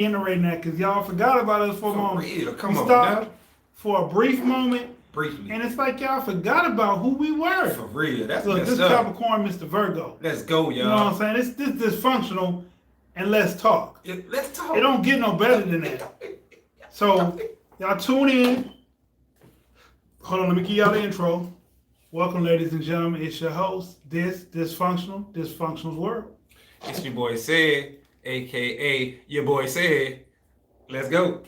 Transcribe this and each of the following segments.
reiterating that because y'all forgot about us for a moment. Real. Come We on stopped now. for a brief moment, Briefly. and it's like y'all forgot about who we were. For real. That's Look, messed this up. Capricorn, Mr. Virgo. Let's go, y'all. You know what I'm saying? This dysfunctional, and let's talk. Let's talk. It don't get no better than that. So, y'all tune in. Hold on, let me give y'all the intro. Welcome, ladies and gentlemen. It's your host, Dysfunctional's World. It's your boy Said, a.k.a. your boy Said. Let's go.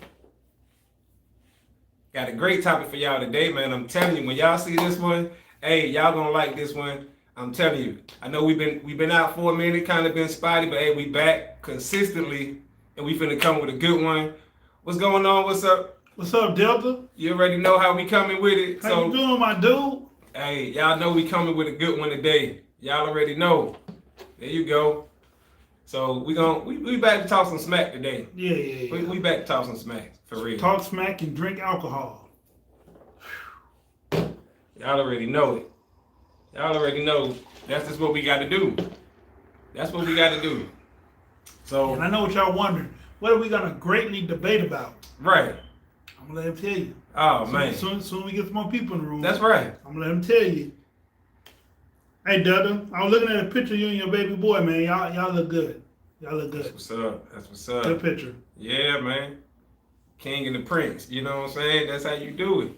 Got a great topic for y'all today, man. I'm telling you, when y'all see this one, hey, y'all gonna like this one. I'm telling you. I know we've been out for a minute, kind of been spotty, but hey, we back consistently, and we finna come with a good one. What's going on? What's up? What's up, Delta? You already know how we coming with it. How you doing, my dude? Hey, y'all know we coming with a good one today. Y'all already know. There you go. So we back to talk some smack today. Yeah. We back to talk some smack, for real. Talk smack and drink alcohol. Y'all already know it. Y'all already know that's just what we got to do. That's what we got to do. So, And I know what y'all wondering. What are we going to greatly debate about? right. I'm going to let him tell you. Oh, man. Soon we get some more people in the room. That's right. I'm going to let him tell you. Hey, Delta, I was looking at a picture of you and your baby boy, man. Y'all look good. Y'all look good. That's what's up. That's what's up. Good picture. Yeah, man. King and the prince. You know what I'm saying? That's how you do it.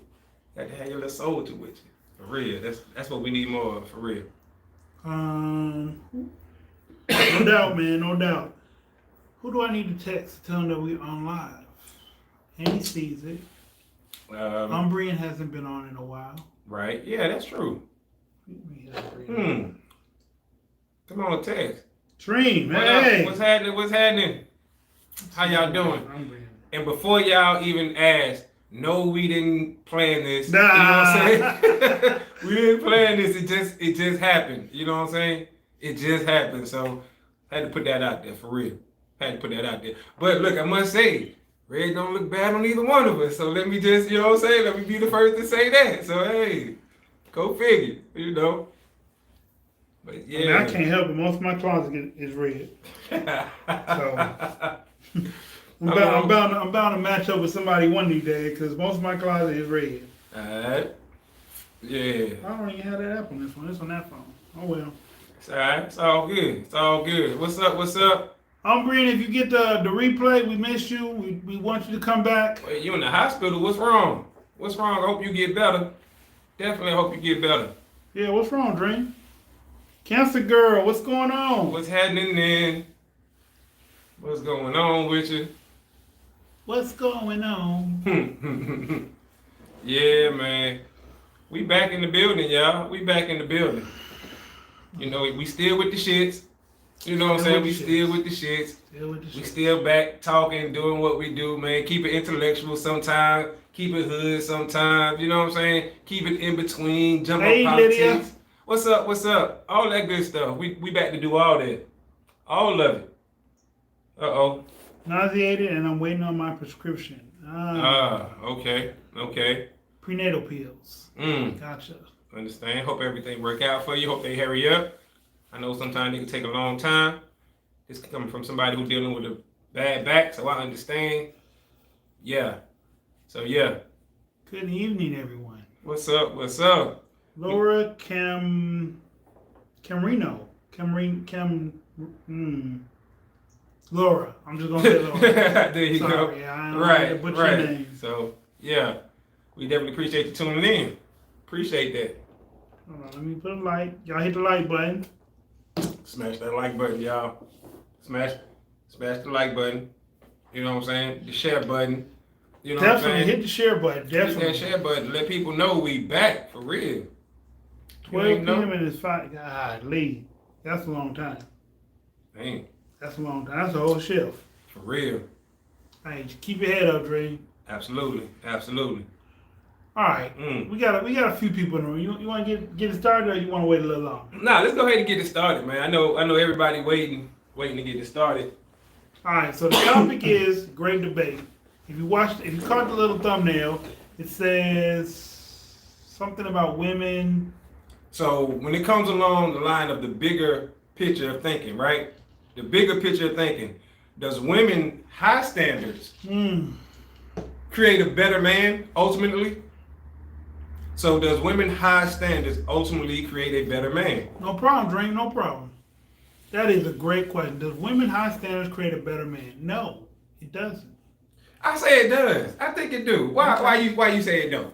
Got to have your little soldier with you. For real. That's what we need more of, for real. No doubt, man. No doubt. Who do I need to text to tell him that we're on live? And he sees it. Umbrian hasn't been on in a while. Right. Yeah, that's true. Come on, text. Dream, What hey. up? What's happening? What's happening? How y'all doing? And before y'all even ask, no, we didn't plan this. Nah. You know what I'm saying? We didn't plan this. It just happened. You know what I'm saying? It just happened. So I had to put that out there for real. Had to put that out there. But look, I must say, Red don't look bad on either one of us. So let me just, you know what I'm saying? Let me be the first to say that. So hey, go figure. You know. But yeah. I mean, I can't help it. Most of my closet is red. So I'm bound to match up with somebody one of these days because most of my closet is red. Alright. Yeah. I don't even have that app on this one. It's on that phone. Oh well. It's alright. It's all good. It's all good. What's up? What's up? Umbrian, if you get the replay, we missed you. We want you to come back. Wait, you in the hospital? What's wrong? What's wrong? I hope you get better. Definitely hope you get better. Yeah, what's wrong, Dream? Cancer girl, what's going on? What's happening then? What's going on with you? What's going on? Yeah, man. We back in the building, y'all. We back in the building. You know, we still with the shits. You know what I'm saying? We still with the shits. We still back talking, doing what we do, man. Keep it intellectual sometimes. Keep it hood sometimes. You know what I'm saying? Keep it in between. Jump Hey, on politics. Lydia. What's up? What's up? All that good stuff. We back to do all that. All of it. Uh-oh. Nauseated and I'm waiting on my prescription. Okay. Okay. Prenatal pills. Mm. Gotcha. Understand. Hope everything work out for you. Hope they hurry up. I know sometimes it can take a long time. This coming from somebody who's dealing with a bad back, so I understand. Yeah. So yeah. Good evening, everyone. What's up? What's up? Laura Laura. I'm just gonna say Laura. There you Sorry, go. I don't Right. butcher your Right. name. So yeah, we definitely appreciate you tuning in. Appreciate that. Hold on, let me put a like. Y'all hit the like button. Smash that like button, y'all. Smash the like button. You know what I'm saying? The share button. You know what I'm Definitely saying? hit the share button. Hit Definitely. that share button. Let people know we back for real. 12 You ain't know? p.m. and it's 5. God, Lee. That's a long time. Dang, That's a long time. That's a whole shift. for real. Hey, just keep your head up, Dre. Absolutely. Absolutely. All right. Mm. We got a few people in the room. You want to get it started or you want to wait a little longer? Nah, let's go ahead and get it started, man. I know everybody waiting to get it started. All right. So the topic is great debate. If you caught the little thumbnail, it says something about women. So when it comes along the line of the bigger picture of thinking, right? The bigger picture of thinking, does women high standards create a better man ultimately? So does women high standards ultimately create a better man? No problem, Dream. No problem. That is a great question. Does women high standards create a better man? No, it doesn't. I say it does. I think it do. Why you say it don't?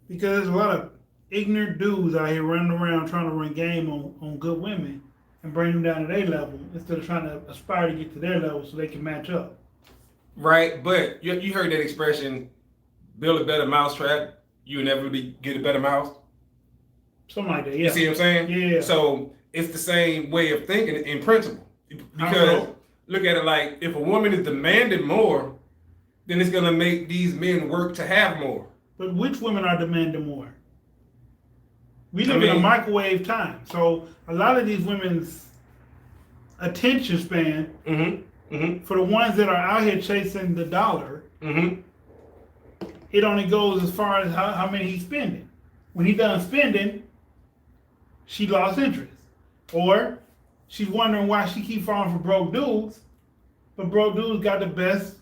Because there's a lot of ignorant dudes out here running around trying to run game on good women and bring them down to their level instead of trying to aspire to get to their level so they can match up. Right, but you heard that expression, build a better mousetrap, you inevitably get a better mouse. Something like that, yeah. You see what I'm saying? Yeah. So it's the same way of thinking in principle. Because look at it like, if a woman is demanding more, then it's going to make these men work to have more. But which women are demanding more? We live in a microwave time. So a lot of these women's attention span, for the ones that are out here chasing the dollar, it only goes as far as how many he's spending. When he's done spending, she lost interest. Or she's wondering why she keeps falling for broke dudes, but broke dudes got the best.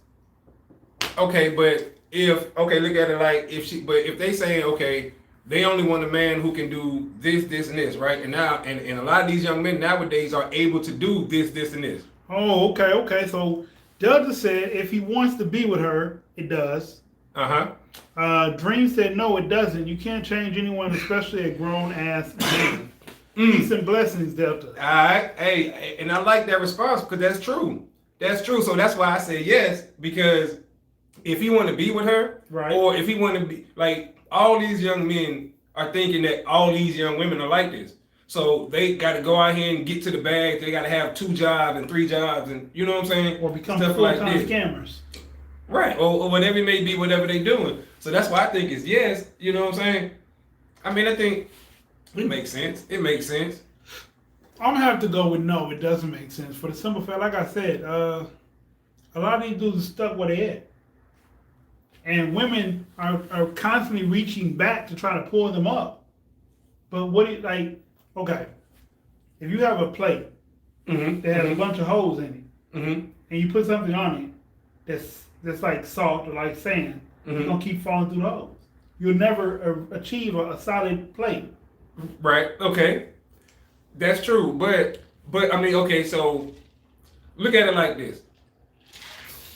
Okay, but look at it like if they saying, okay, they only want a man who can do this, and this, right? And now, and a lot of these young men nowadays are able to do this, and this. Oh, okay. So Delta said if he wants to be with her, it does. Dream said no, it doesn't. You can't change anyone, especially a grown ass man. Peace and blessings, Delta. All right, hey, and I like that response because that's true. That's true. So that's why I say yes, because if he want to be with her, right, or if he want to be like, all these young men are thinking that all these young women are like this. So they got to go out here and get to the bag. They got to have 2 jobs and 3 jobs, and you know what I'm saying? Or become full-time scammers. Right, or whatever it may be, whatever they doing. So that's why I think it's yes. You know what I'm saying? I mean, I think it makes sense. It makes sense. I'm gonna have to go with no. It doesn't make sense for the simple fact, like I said, a lot of these dudes are stuck where they at. And women are constantly reaching back to try to pull them up. But okay, if you have a plate that has a bunch of holes in it, and you put something on it that's like salt or like sand, you're gonna keep falling through the holes. You'll never achieve a solid plate. Right. Okay. That's true. But I mean, okay. So look at it like this: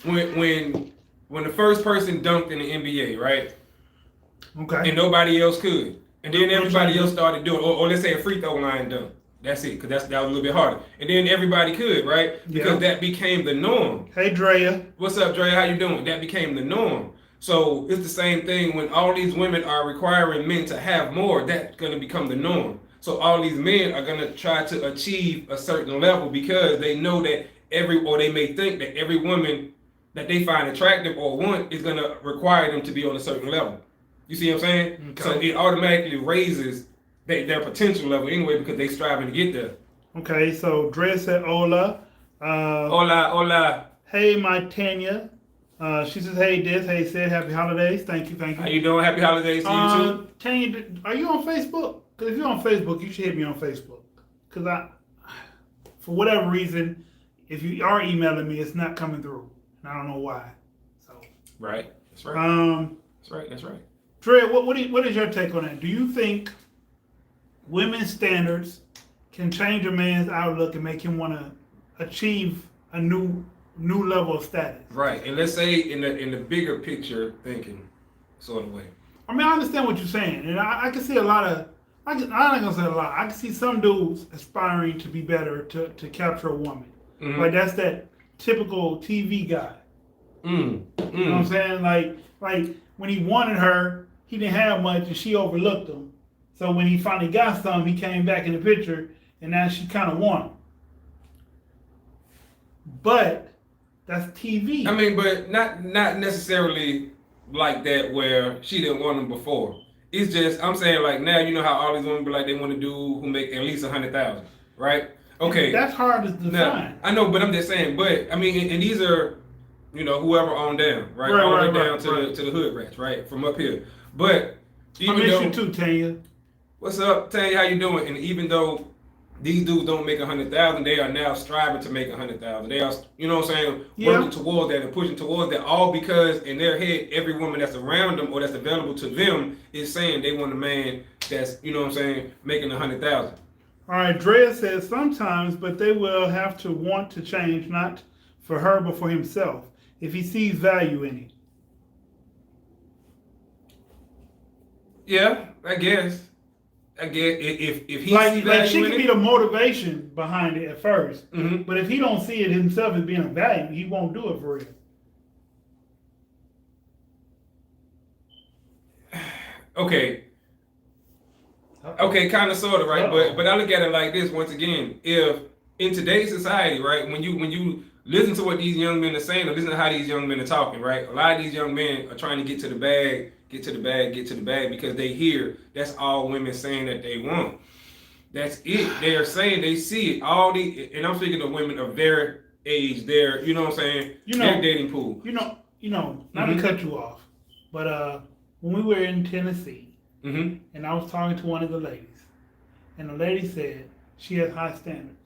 when the first person dunked in the NBA, right? Okay. And nobody else could, and then everybody else started doing, or let's say a free throw line dunk. That's it, because that was a little bit harder. And then everybody could, right? Because that became the norm. Hey, Drea. What's up, Drea? How you doing? That became the norm. So it's the same thing when all these women are requiring men to have more, that's going to become the norm. So all these men are going to try to achieve a certain level because they know that they may think that every woman that they find attractive or want is going to require them to be on a certain level. You see what I'm saying? Okay. So it automatically raises their potential level anyway because they striving to get there. Okay, so Dre said hola. Hola. Hey, my Tanya. She says, hey, Diz. Hey, said happy holidays. Thank you. How you doing? Happy holidays to you too. Tanya, are you on Facebook? Because if you're on Facebook, you should hit me on Facebook. Because for whatever reason, if you are emailing me, it's not coming through. And I don't know why. So. Right. That's right. That's right. Dre, what is your take on that? Do you think women's standards can change a man's outlook and make him want to achieve a new level of status? Right, and let's say in the bigger picture thinking sort of way. I mean, I understand what you're saying, and I can see a lot of. I'm not gonna say a lot. I can see some dudes aspiring to be better to capture a woman. Like that's that typical TV guy. You know what I'm saying? Like when he wanted her, he didn't have much, and she overlooked him. So when he finally got some, he came back in the picture, and now she kind of want him. But that's TV. I mean, but not necessarily like that where she didn't want him before. It's just, I'm saying like now, you know how all these women be like they want to do who make at least 100,000, right? Okay. That's hard to define. Now, I know, but I'm just saying, but I mean, and these are, you know, whoever on down, right? All the way down to the hood rats, right? From up here. But even I miss you too, Tanya. What's up, Tanya? How you doing? And even though these dudes don't make 100,000. They are now striving to make 100,000. They are, you know what I'm saying, Yeah. working towards that and pushing towards that. All because in their head, every woman that's around them or that's available to them is saying they want a man that's, you know what I'm saying, making 100,000. All right, Drea says sometimes, but they will have to want to change, not for her, but for himself, if he sees value in it. Yeah, I guess if he like sees value she in could it, be the motivation behind it at first, mm-hmm. but if he don't see it himself as being a value, he won't do it for real. Okay, kind of, sort of, right? But I look at it like this. Once again, if in today's society, right, when you listen to what these young men are saying, or listen to how these young men are talking, right, a lot of these young men are trying to get to the bag, because they hear that's all women saying that they want. That's it. They are saying they see it. And I'm speaking of women of their age, their, you know what I'm saying, their dating pool. Not to cut you off, but when we were in Tennessee, and I was talking to one of the ladies, and the lady said she has high standards,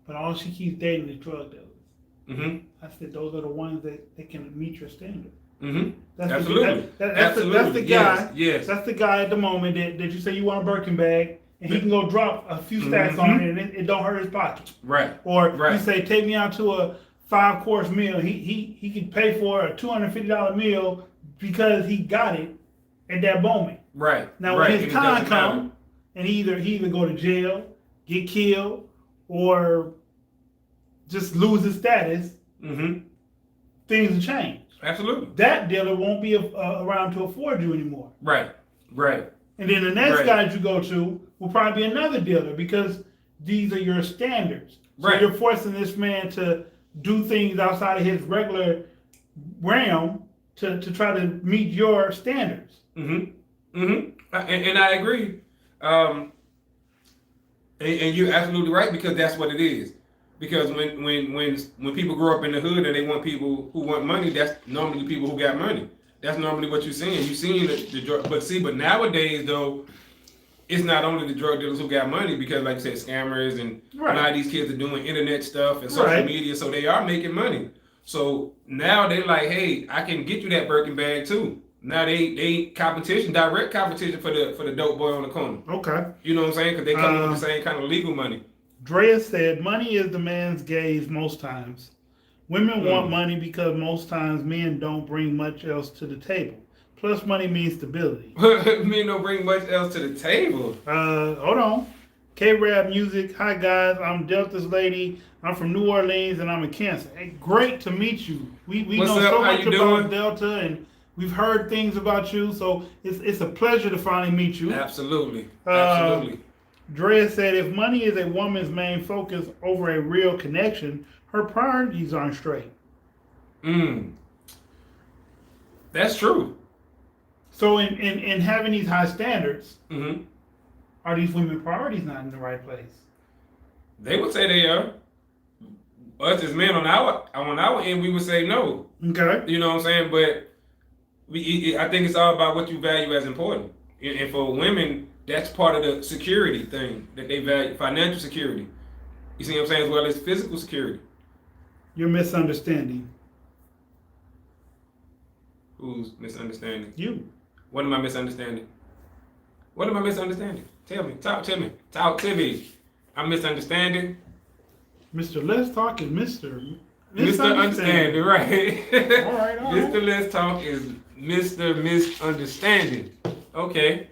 but all she keeps dating is drug dealers. I said those are the ones that can meet your standard. Absolutely. That's the guy. Yes. That's the guy at the moment that you say you want a Birkin bag, and he can go drop a few stacks on it, and it don't hurt his pocket. Right. Or you say, take me out to a 5-course meal. He can pay for a $250 meal because he got it at that moment. Right. Now when his time comes, and he either go to jail, get killed, or just lose his status, things will change. Absolutely. That dealer won't be around to afford you anymore. Right. And then the next guy that you go to will probably be another dealer because these are your standards. So you're forcing this man to do things outside of his regular realm to try to meet your standards. And I agree. And you're absolutely right, because that's what it is. Because when people grow up in the hood and they want people who want money, that's normally people who got money. That's normally what you're seeing. You're seeing the drug, but nowadays though, it's not only the drug dealers who got money, because like you said, scammers and a lot of these kids are doing internet stuff and social media, so they are making money. So now they're like, hey, I can get you that Birkin bag too. Now they competition, direct competition for the dope boy on the corner. Okay. You know what I'm saying? Because they come in with the same kind of legal money. Drea said, money is the man's gaze most times. Women want money because most times men don't bring much else to the table. Plus, money means stability. Men don't bring much else to the table. Hold on. K-Rap Music. Hi, guys. I'm Delta's lady. I'm from New Orleans, and I'm a Cancer. Hey, great to meet you. We know so much about Delta, and we've heard things about you, so it's a pleasure to finally meet you. Absolutely. Drea said, if money is a woman's main focus over a real connection, her priorities aren't straight. That's true. So in having these high standards, are these women's priorities not in the right place? They would say they are. Us as men on our end, we would say no. Okay. You know what I'm saying? But I think it's all about what you value as important. And for women, that's part of the security thing that they value, financial security. You see what I'm saying? As well as physical security. You're misunderstanding. Who's misunderstanding? You. What am I misunderstanding? Tell me. Talk to me. I'm misunderstanding. Mr. Let's Talk is Mr. Understanding, right? All right. Mr. Let's Talk is Mr. Misunderstanding. Okay.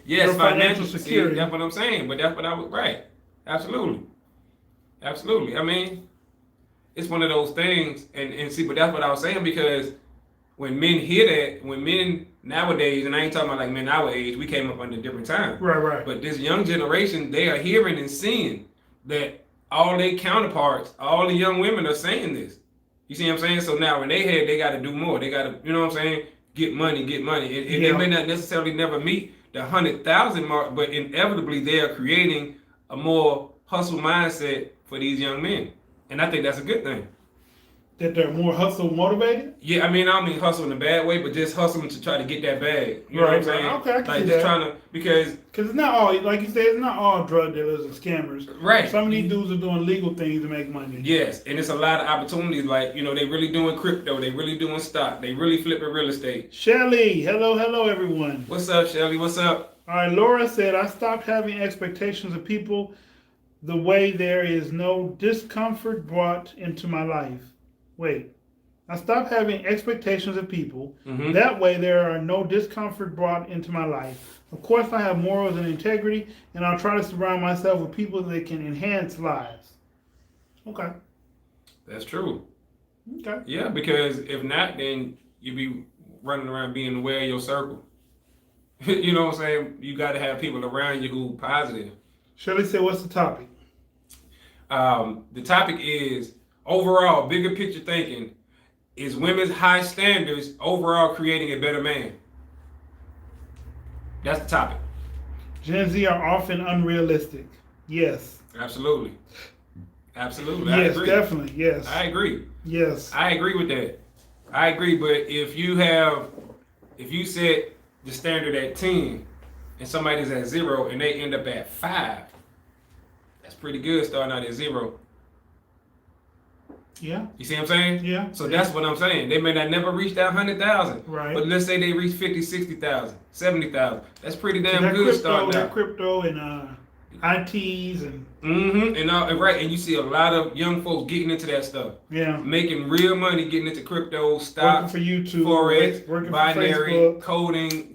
Yes, financial security. That's what I'm saying. But that's what I was right. Absolutely. I mean, it's one of those things, and see, but that's what I was saying, because when men hear that, when men nowadays, and I ain't talking about like men our age, we came up under a different time. Right. But this young generation, they are hearing and seeing that all their counterparts, all the young women are saying this. You see what I'm saying? So now in their head, they got to do more. They got to, you know what I'm saying? Get money. And they may not necessarily never meet the 100,000 mark, but inevitably they are creating a more hustle mindset for these young men. And I think that's a good thing. That they're more hustle motivated? Yeah, I mean, I don't mean hustle in a bad way, but just hustling to try to get that bag. You know what I'm saying? Okay, I can like see just that. trying to, because it's not all, like you said, it's not all drug dealers and scammers. Right. Some of these dudes are doing legal things to make money. Yes, and it's a lot of opportunities. Like, you know, they really doing crypto, they really doing stock, they really flipping real estate. Shelly, hello everyone. What's up, Shelly? What's up? All right, Laura said, I stopped having expectations of people the way there is no discomfort brought into my life. Wait. I stopped having expectations of people. Mm-hmm. That way, there are no discomfort brought into my life. Of course, I have morals and integrity, and I'll try to surround myself with people that can enhance lives. Okay. That's true. Okay. Yeah, because if not, then you be running around being aware of your circle. You know what I'm saying? You got to have people around you who positive. Shirley said, what's the topic? The topic is overall, bigger picture thinking. Is women's high standards overall creating a better man? That's the topic. Gen Z are often unrealistic. Yes. Absolutely. Absolutely. Yes, I agree. Definitely. Yes. I agree. Yes. I agree with that. I agree, but if you set the standard at 10 and somebody's at 0 and they end up at 5, that's pretty good starting out at 0. Yeah. You see what I'm saying? Yeah. So that's what I'm saying. They may not never reach that 100,000. Right. But let's say they reach 50, 60,000, 70,000. That's pretty damn good starting out. Crypto and ITs and and you see a lot of young folks getting into that stuff. Yeah. Making real money, getting into crypto, stock, working for YouTube, forex, binary, for coding,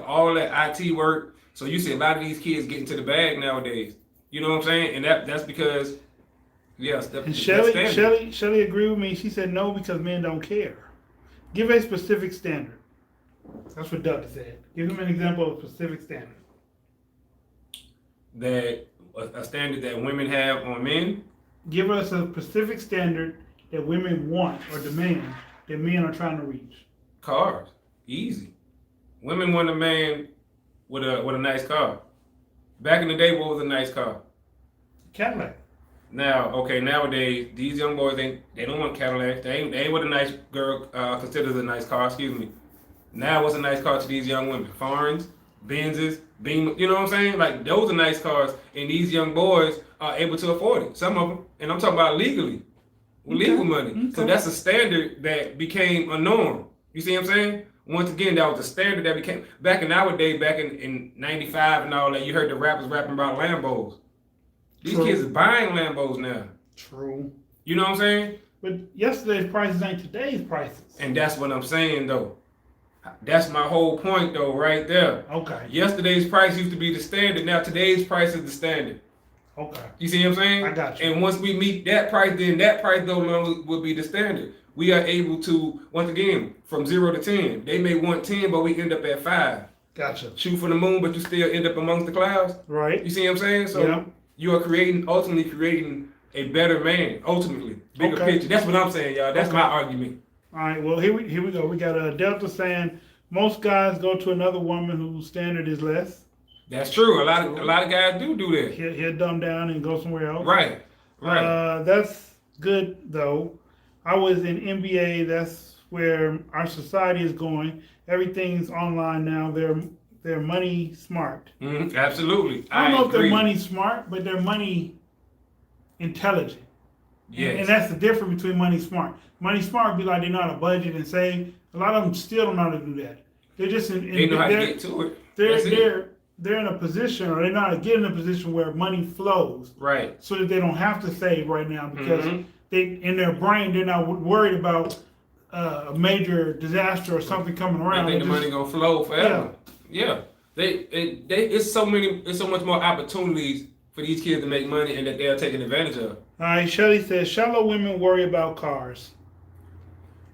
all that IT work. So you see a lot of these kids getting to the bag nowadays. You know what I'm saying? And that's because and Shelly agreed with me. She said no because men don't care. Give a specific standard. That's what Doug said. Give him an example of a specific standard. That a standard that women have on men. Give us a specific standard that women want or demand that men are trying to reach. Cars, easy. Women want a man with a nice car. Back in the day, what was a nice car? Cadillac. Nowadays, these young boys, they don't want Cadillacs. They ain't what a nice girl considers a nice car, excuse me. Now what's a nice car to these young women? Foreigns, Benzes, Beam, you know what I'm saying? Like, those are nice cars, and these young boys are able to afford it. Some of them, and I'm talking about legally, with legal money. Okay. So that's a standard that became a norm. You see what I'm saying? Once again, that was a standard that became, back in our day, back in 95 and all that, you heard the rappers rapping about Lambos. These kids are buying Lambos now. True. You know what I'm saying? But yesterday's prices ain't today's prices. And that's what I'm saying, though. That's my whole point, though, right there. Okay. Yesterday's price used to be the standard. Now today's price is the standard. Okay. You see what I'm saying? I got you. And once we meet that price, then that price no longer will be the standard. We are able to, once again, from 0 to 10. They may want 10, but we end up at 5. Gotcha. Shoot for the moon, but you still end up amongst the clouds. Right. You see what I'm saying? So you are ultimately creating a better man. Ultimately, bigger picture. That's what I'm saying, y'all. That's my argument. All right. Well, here we go. We got a Delta saying most guys go to another woman whose standard is less. That's true. A lot of guys do that. He'll dumb down and go somewhere else. Right. That's good though. I was in NBA. That's where our society is going. Everything's online now. They're money smart. Mm-hmm. Absolutely. I don't know if they're money smart, but they're money intelligent. Yes. And that's the difference between money smart. Money smart would be like they know how to budget and save. A lot of them still don't know how to do that. They're just they know how to get to it. They're in a position, or they know how to get in a position where money flows. Right. So that they don't have to save right now because they in their brain they're not worried about a major disaster or something coming around. They think the money gonna flow forever. Yeah. It's so much more opportunities for these kids to make money and that they're taking advantage of. All right, Shelly says, shallow women worry about cars.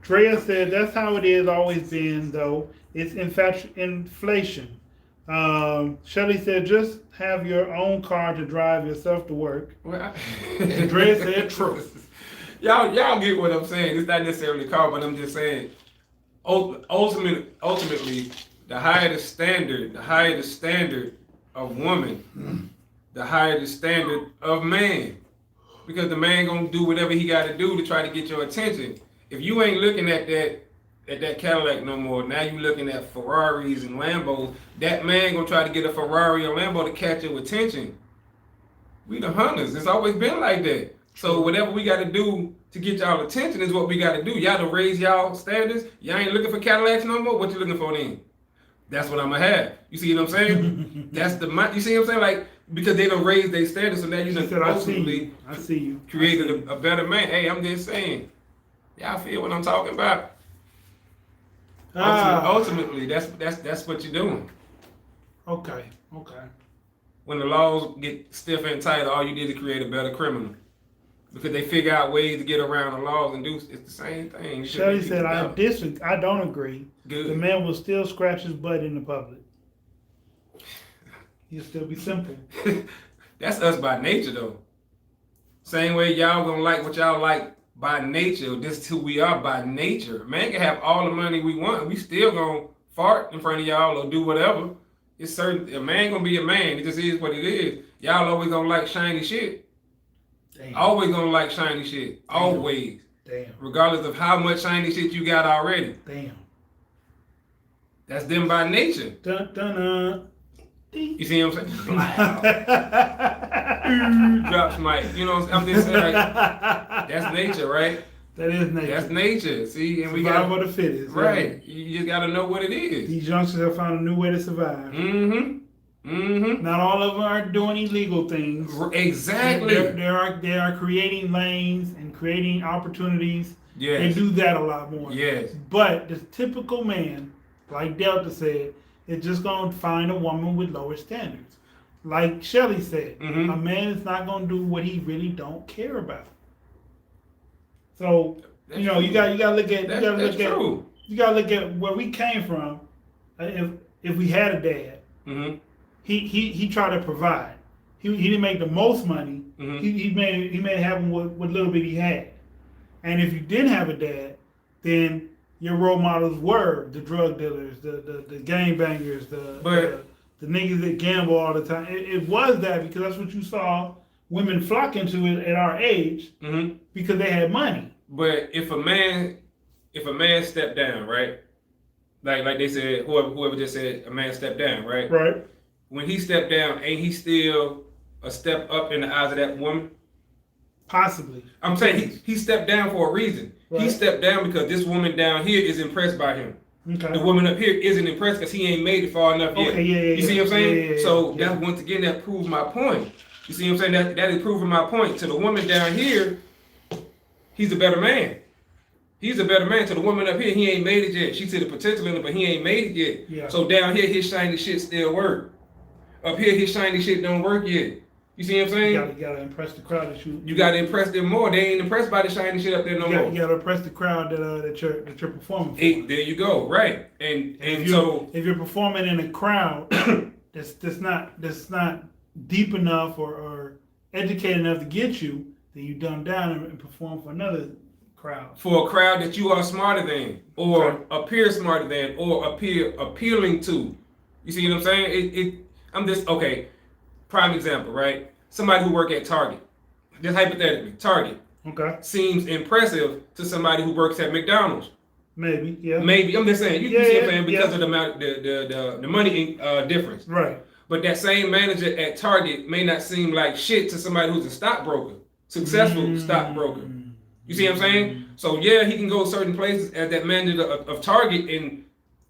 Drea said, that's how it is always been, though. It's inflation. Shelly said, just have your own car to drive yourself to work. And Drea said, true. Y'all get what I'm saying. It's not necessarily a car, but I'm just saying, ultimately, the higher the standard of woman, the higher the standard of man. Because the man gonna do whatever he gotta do to try to get your attention. If you ain't looking at that Cadillac no more, now you looking at Ferraris and Lambos. That man gonna try to get a Ferrari or Lambo to catch your attention. We the hunters. It's always been like that. So whatever we got to do to get y'all attention is what we got to do. Y'all to raise y'all standards. Y'all ain't looking for Cadillacs no more. What you looking for then? That's what I'm gonna have. You see what I'm saying? That's the you see what I'm saying? Like, because they don't raise their standards, so now you done ultimately created a better man. Hey, I'm just saying. Y'all feel what I'm talking about? Ultimately, that's what you're doing. Okay. When the laws get stiff and tight, all you did is create a better criminal. Because they figure out ways to get around the laws and do it's the same thing. Shelly said, I don't agree. Good. The man will still scratch his butt in the public. He'll still be simple. That's us by nature, though. Same way y'all gonna like what y'all like by nature. This is who we are by nature. Man can have all the money we want. We still gonna fart in front of y'all or do whatever. It's certain. A man gonna be a man. It just is what it is. Y'all always gonna like shiny shit. Damn. Always gonna like shiny shit. Always. Damn. Regardless of how much shiny shit you got already. Damn. That's them by nature. Dun, dun, dun. You see what I'm saying? Drops mic. You know, I'm just saying, like, that's nature, right? That is nature. That's nature. See, and we survival of the fittest. Right. You just got to know what it is. These youngsters have found a new way to survive. Not all of them are doing illegal things. Exactly. They are creating lanes and creating opportunities. Yes. They do that a lot more. Yes. But the typical man, like Delta said, is just going to find a woman with lower standards. Like Shelly said, a man is not going to do what he really don't care about. So that's you know, you got to look at you got to look at where we came from. If we had a dad, he tried to provide. He didn't make the most money. He made it happen with what little bit he had. And if you didn't have a dad, then your role models were the drug dealers, the gangbangers, the niggas that gamble all the time. It was that because that's what you saw women flocking to it at our age because they had money. But if a man stepped down, right? Like they said, whoever just said a man stepped down, right? Right. When he stepped down, ain't he still a step up in the eyes of that woman? Possibly. I'm saying he stepped down for a reason. Right. He stepped down because this woman down here is impressed by him. Okay. The woman up here isn't impressed because he ain't made it far enough yet. You see what I'm saying? So that once again, that proves my point. You see what I'm saying? That is proving my point. To the woman down here, he's a better man. He's a better man. To the woman up here, he ain't made it yet. She see the potential in it, but he ain't made it yet. Yeah. So down here, his shiny shit still work. Up here, his shiny shit don't work yet. You see what I'm saying? You gotta impress the crowd that you gotta impress them more. They ain't impressed by the shiny shit up there no more. You gotta impress the crowd that you're performing for. There you go, right? And if you're performing in a crowd that's not deep enough or educated enough to get you, then you dumb down and perform for another crowd. For a crowd that you are smarter than, or appear smarter than, or appear appealing to. You see what I'm saying? I'm just okay. Prime example, right? Somebody who work at Target, just hypothetically, Target, seems impressive to somebody who works at McDonald's. Maybe, yeah. Maybe I'm just saying. You see what I'm saying because of the money difference. Right. But that same manager at Target may not seem like shit to somebody who's a stockbroker, successful stockbroker. You see what I'm saying? So yeah, he can go certain places as that manager of Target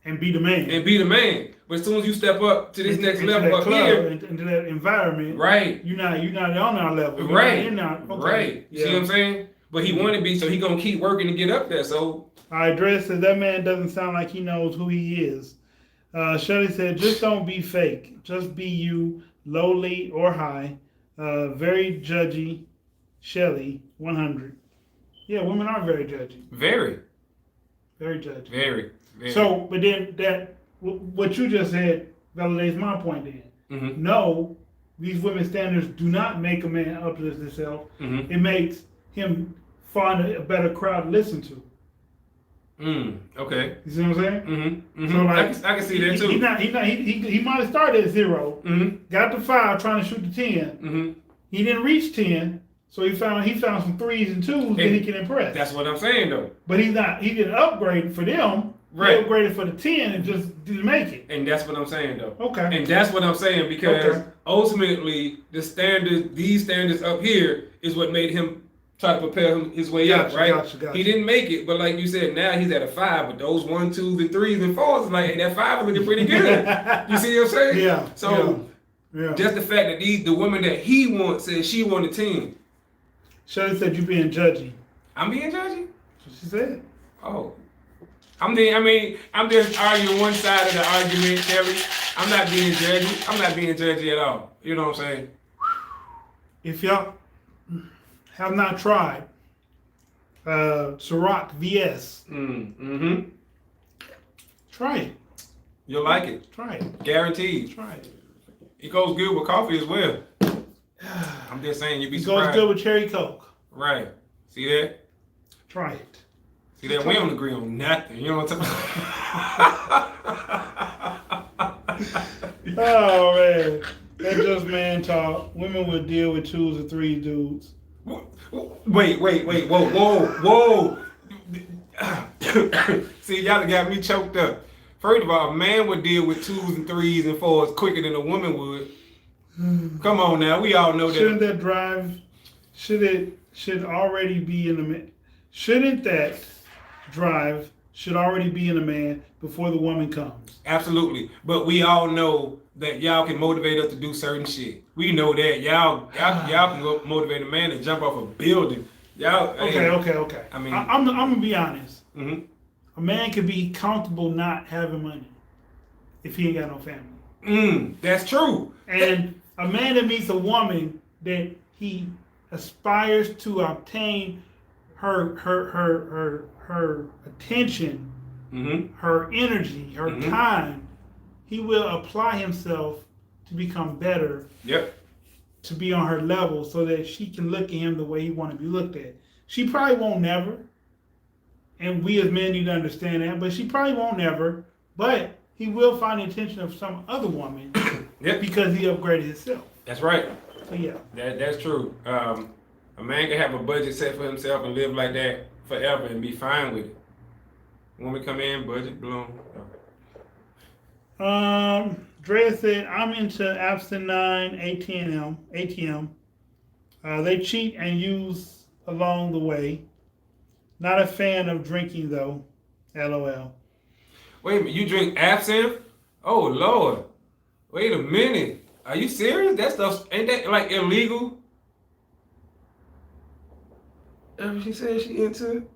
and be the man. And be the man. But as soon as you step up to this next level up here, into that environment, right? You're not on our level, right? Right. You see what I'm saying? But he want to be, so he gonna keep working to get up there. So I address that man doesn't sound like he knows who he is. Shelly said, just don't be fake. Just be you, lowly or high. Very judgy. Shelly, 100. Yeah, women are very judgy. Very judgy. Very. So, but then what you just said validates my point then. No, these women's standards do not make a man uplift himself. It makes him find a better crowd to listen to. Okay. You see what I'm saying? So like, I can see that too. He might have started at 0, got to 5 trying to shoot to 10. He didn't reach 10, So he found some 3s and 2s that he can impress. That's what I'm saying though. But he didn't upgrade for them. Right. He upgraded for the 10 and just didn't make it. And that's what I'm saying though. Okay. And that's what I'm saying because ultimately these standards up here is what made him try to propel his way up, right? Gotcha. He didn't make it, but like you said, now he's at a 5. But those 1, 2s, and 3s and 4s, is like, hey, that 5 is looking pretty good. You see what I'm saying? Yeah. So just the fact that the woman that he wants said she won the team. Shirley said you being judgy. I'm being judgy? That's what she said. Oh. I'm just arguing one side of the argument, Kelly. I'm not being judgy. I'm not being judgy at all. You know what I'm saying? If y'all have not tried Ciroc VS, try it. You'll like it. Try it. Guaranteed. Try it. It goes good with coffee as well. I'm just saying, you'd be surprised. It goes good with cherry Coke. Right. See that? Try it. See that? We don't agree on nothing. You know what I'm talking about? Oh, man. That's just man talk. Women would deal with 2s or 3s dudes. Wait. Whoa. See, y'all got me choked up. First of all, a man would deal with 2s and 3s and 4s quicker than a woman would. Come on now, we all know that. Shouldn't that drive? Should already be in the man? Shouldn't that drive should already be in the man before the woman comes? Absolutely, but we all know that y'all can motivate us to do certain shit. We know that y'all can go motivate a man to jump off a building. Y'all. Okay. I mean, I'm gonna be honest. Mm-hmm. A man can be comfortable not having money if he ain't got no family. That's true. And a man that meets a woman that he aspires to obtain her attention, her energy, her time, he will apply himself to become better. Yep. To be on her level so that she can look at him the way he want to be looked at. She probably won't never. And we as men need to understand that, but she probably won't never. But he will find the attention of some other woman because he upgraded himself. That's right. So yeah. That's true. A man can have a budget set for himself and live like that forever and be fine with it. Woman come in, budget blown. Drea said, I'm into Abstin 9 ATM. They cheat and use along the way. Not a fan of drinking though. LOL. Wait a minute, you drink absinthe? Oh Lord. Wait a minute. Are you serious? That stuff ain't that like illegal? She said she into.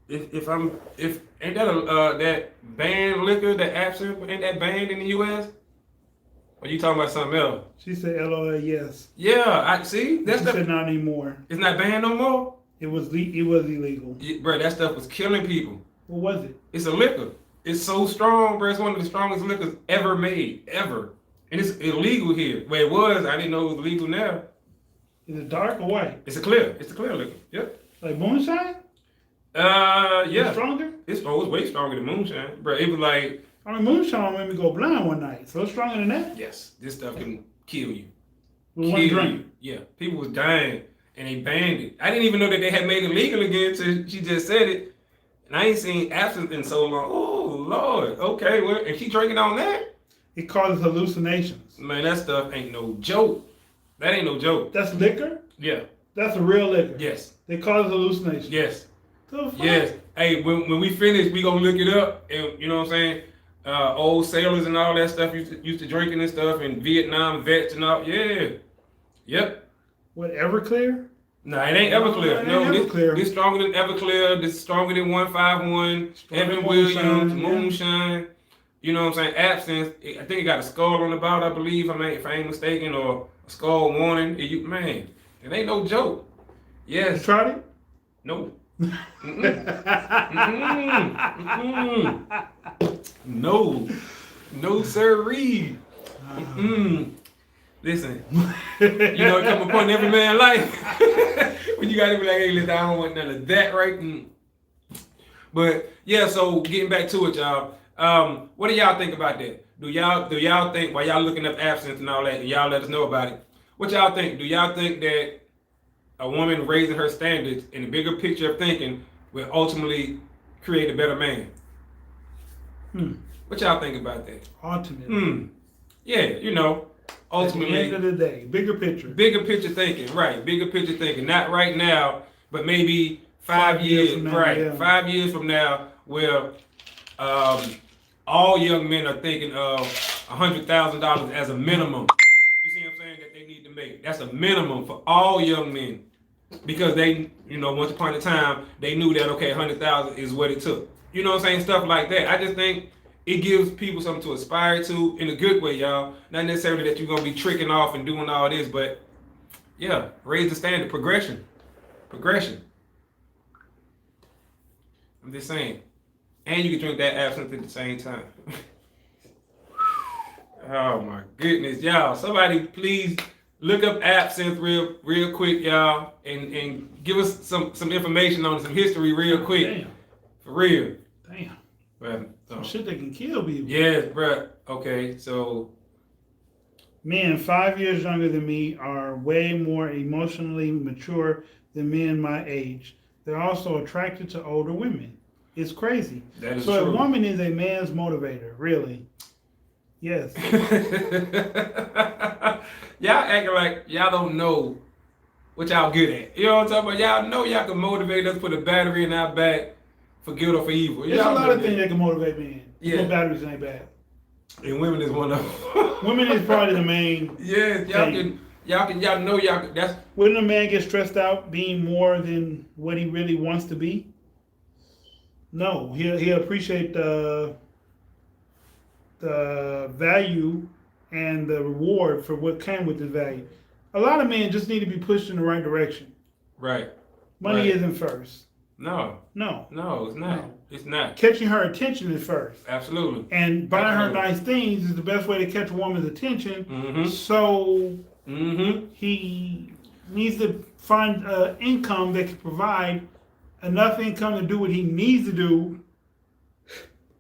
If ain't that that banned liquor, that absinthe, ain't that banned in the U.S.? Or you talking about something else? She said LOL, yes. Yeah, I see. That stuff said not anymore. It's not banned no more? It was illegal. Yeah, bro, that stuff was killing people. What was it? It's a liquor. It's so strong, bro. It's one of the strongest liquors ever made, ever. And it's illegal here. Where it was, I didn't know it was legal now. Is it dark or white? It's a clear liquor. Yep. Like moonshine? Yeah. It's stronger? It's way stronger than moonshine, bro. It was like. I mean, moonshine made me go blind one night. So it's stronger than that? Yes. This stuff can kill you. With one drink? Yeah. People was dying and they banned it. I didn't even know that they had made it legal again till she just said it. And I ain't seen absinthe in so long. Oh, Lord. Okay. Well, and she drinking on that? It causes hallucinations. Man, that stuff ain't no joke. That ain't no joke. That's liquor? Yeah. That's a real liquor? Yes. They cause hallucinations? Yes. The fuck? Yes. Hey, when we finish, we gonna look it up. And you know what I'm saying? Old sailors and all that stuff used to drinking and stuff, and Vietnam vets and all. Yeah. Yep. What, Everclear? No, it ain't Everclear. No, this stronger than Everclear. This stronger than 151. Evan Williams, Moonshine. You know what I'm saying? Absinthe. I think it got a skull on the bottle, I believe. If I ain't mistaken, or a skull warning. Man, it ain't no joke. Yes. You tried it? No. No sirree. Listen, you know it come upon every man's life when you gotta be like, hey, listen, I don't want none of that, right? But yeah, so getting back to it, y'all. What do y'all think about that? Do y'all think while y'all looking up absinthe and all that, and y'all let us know about it? What y'all think? Do y'all think that a woman raising her standards in the bigger picture of thinking will ultimately create a better man? What y'all think about that? Ultimately. Yeah, you know, ultimately. At the end of the day, bigger picture. Bigger picture thinking, right. Bigger picture thinking. Not right now, but maybe 5 years from now, right. Yeah. 5 years from now, where all young men are thinking of $100,000 as a minimum. You see what I'm saying? That they need to make. That's a minimum for all young men. Because they, you know, once upon a time, they knew that, okay, 100,000 is what it took. You know what I'm saying? Stuff like that. I just think it gives people something to aspire to in a good way, y'all. Not necessarily that you're going to be tricking off and doing all this, but yeah, raise the standard. Progression. I'm just saying. And you can drink that absinthe at the same time. Oh my goodness, y'all. Somebody please look up absinthe real quick, y'all, and give us some information on some history real quick. Damn. For real. Damn. Well, some shit that can kill people. Yeah, bruh. Okay, so men 5 years younger than me are way more emotionally mature than men my age. They're also attracted to older women. It's crazy. That is so true. A woman is a man's motivator, really. Yes. Y'all acting like y'all don't know what y'all good at. You know what I'm talking about? Y'all know y'all can motivate us, put a battery in our back for good or for evil. There's a lot of things that can motivate men. Yeah. No batteries ain't bad. And women is one of them. Women is probably the main. Yes, y'all know that's wouldn't a man get stressed out being more than what he really wants to be? No. He'll appreciate the value and the reward for what came with the value. A lot of men just need to be pushed in the right direction. Right. Money isn't first. No, it's not. No. It's not. Catching her attention is first. Absolutely. And buying her nice things is the best way to catch a woman's attention. Mm-hmm. So he needs to find income that can provide enough income to do what he needs to do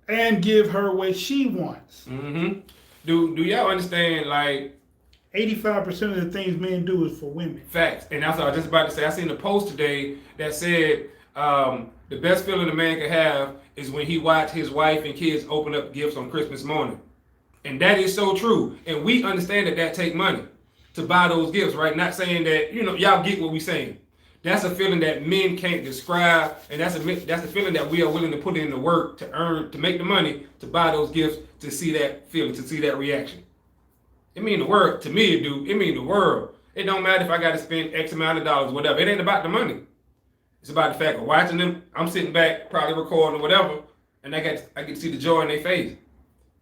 and give her what she wants. Mm-hmm. Do y'all understand, like, 85% of the things men do is for women. Facts. And that's what I was just about to say. I seen a post today that said the best feeling a man can have is when he watch his wife and kids open up gifts on Christmas morning. And that is so true. And we understand that take money to buy those gifts, right? Not saying that, you know, y'all get what we saying. That's a feeling that men can't describe, and that's a feeling that we are willing to put in the work to earn, to make the money, to buy those gifts, to see that feeling, to see that reaction. It mean the world, to me it do, it mean the world. It don't matter if I got to spend X amount of dollars, whatever. It ain't about the money. It's about the fact of watching them. I'm sitting back, probably recording or whatever, and I get to see the joy in their face.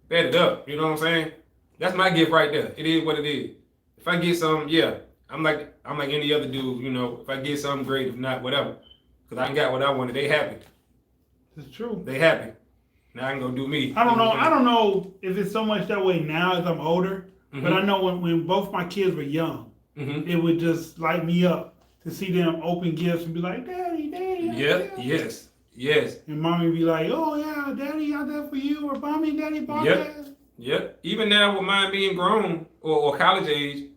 Bet it up, you know what I'm saying? That's my gift right there. It is what it is. If I get some, yeah, I'm like any other dude, you know. If I get something, great. If not, whatever. Because I ain't got what I wanted. They happy. It's true. They happy. Now I can go do me. I don't know. I don't know if it's so much that way now as I'm older. Mm-hmm. But I know when both my kids were young, it would just light me up to see them open gifts and be like, Daddy. Yep. Yes. And Mommy would be like, oh yeah, Daddy got that for you, or Mommy, Daddy bought that. Yep. Even now with mine being grown or college age,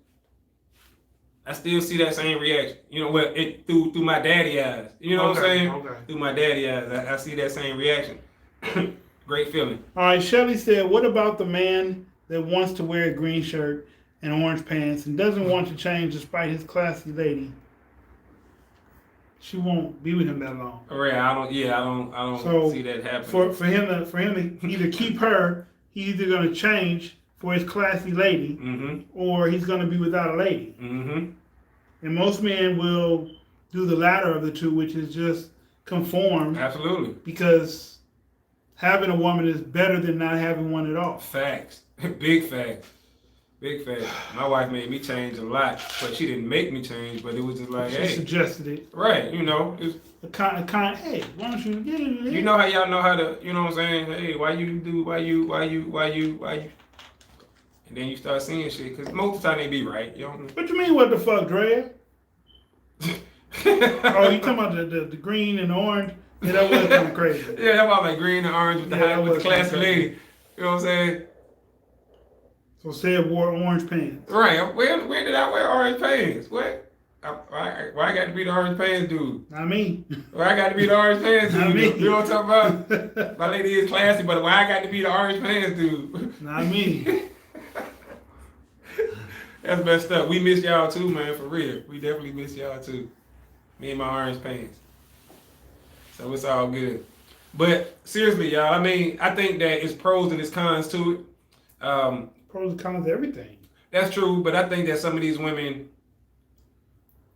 I still see that same reaction. You know, well, it through my daddy eyes. You know what I'm saying? Okay. Through my daddy eyes, I see that same reaction. Great feeling. All right, Shelly said, what about the man that wants to wear a green shirt and orange pants and doesn't want to change despite his classy lady? She won't be with him that long. Right, I don't see that happening. For him to either keep her, he's either gonna change for his classy lady, or he's gonna be without a lady. Mm-hmm. And most men will do the latter of the two, which is just conform. Absolutely. Because having a woman is better than not having one at all. Facts. Big facts. My wife made me change a lot, but she didn't make me change. But it was just like, she suggested it. Right, you know. It's a kind. Hey, why don't you get it? You know how y'all know how to, you know what I'm saying? Hey, why you? And then you start seeing shit, because most of the time they be right. You know what I mean? What you mean, what the fuck, Dre? Oh, you talking about the green and the orange? Yeah, that was kind of crazy. Yeah, that was like green and orange with the classy lady. You know what I'm saying? So said wore orange pants. Right. When did I wear orange pants? What? Why I got to be the orange pants dude? Not me. Why I got to be the orange pants dude? Not me. You know what I'm talking about? My lady is classy, but why I got to be the orange pants dude? Not me. That's messed up. We miss y'all too, man, for real. We definitely miss y'all too. Me and my orange pants. So it's all good. But seriously, y'all, I mean, I think that it's pros and it's cons to it. Pros and cons to everything. That's true, but I think that some of these women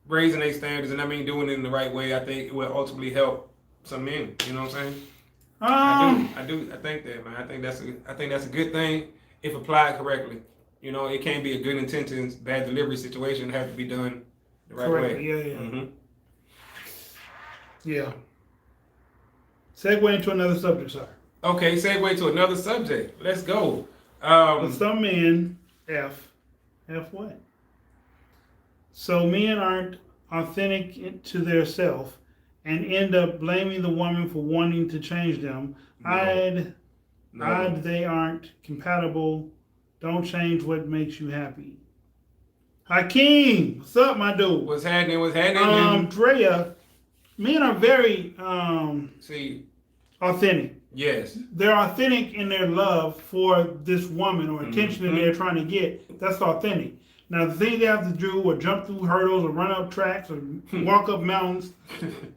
raising their standards and I mean doing it in the right way, I think it will ultimately help some men. You know what I'm saying? I do. I think that, man. I think that's a good thing if applied correctly. You know, it can't be a good intentions, bad delivery situation. It has to be done the right way. Yeah. Mm-hmm. Yeah. Segue into another subject, sir. Okay, segue to another subject. Let's go. But some men F what? So men aren't authentic to their self and end up blaming the woman for wanting to change them. No. They aren't compatible. Don't change what makes you happy. Hakeem, what's up, my dude? What's happening? Drea, men are very authentic. Yes. They're authentic in their love for this woman or attention that they're trying to get. That's authentic. Now, the thing they have to do or jump through hurdles or run up tracks or walk up mountains,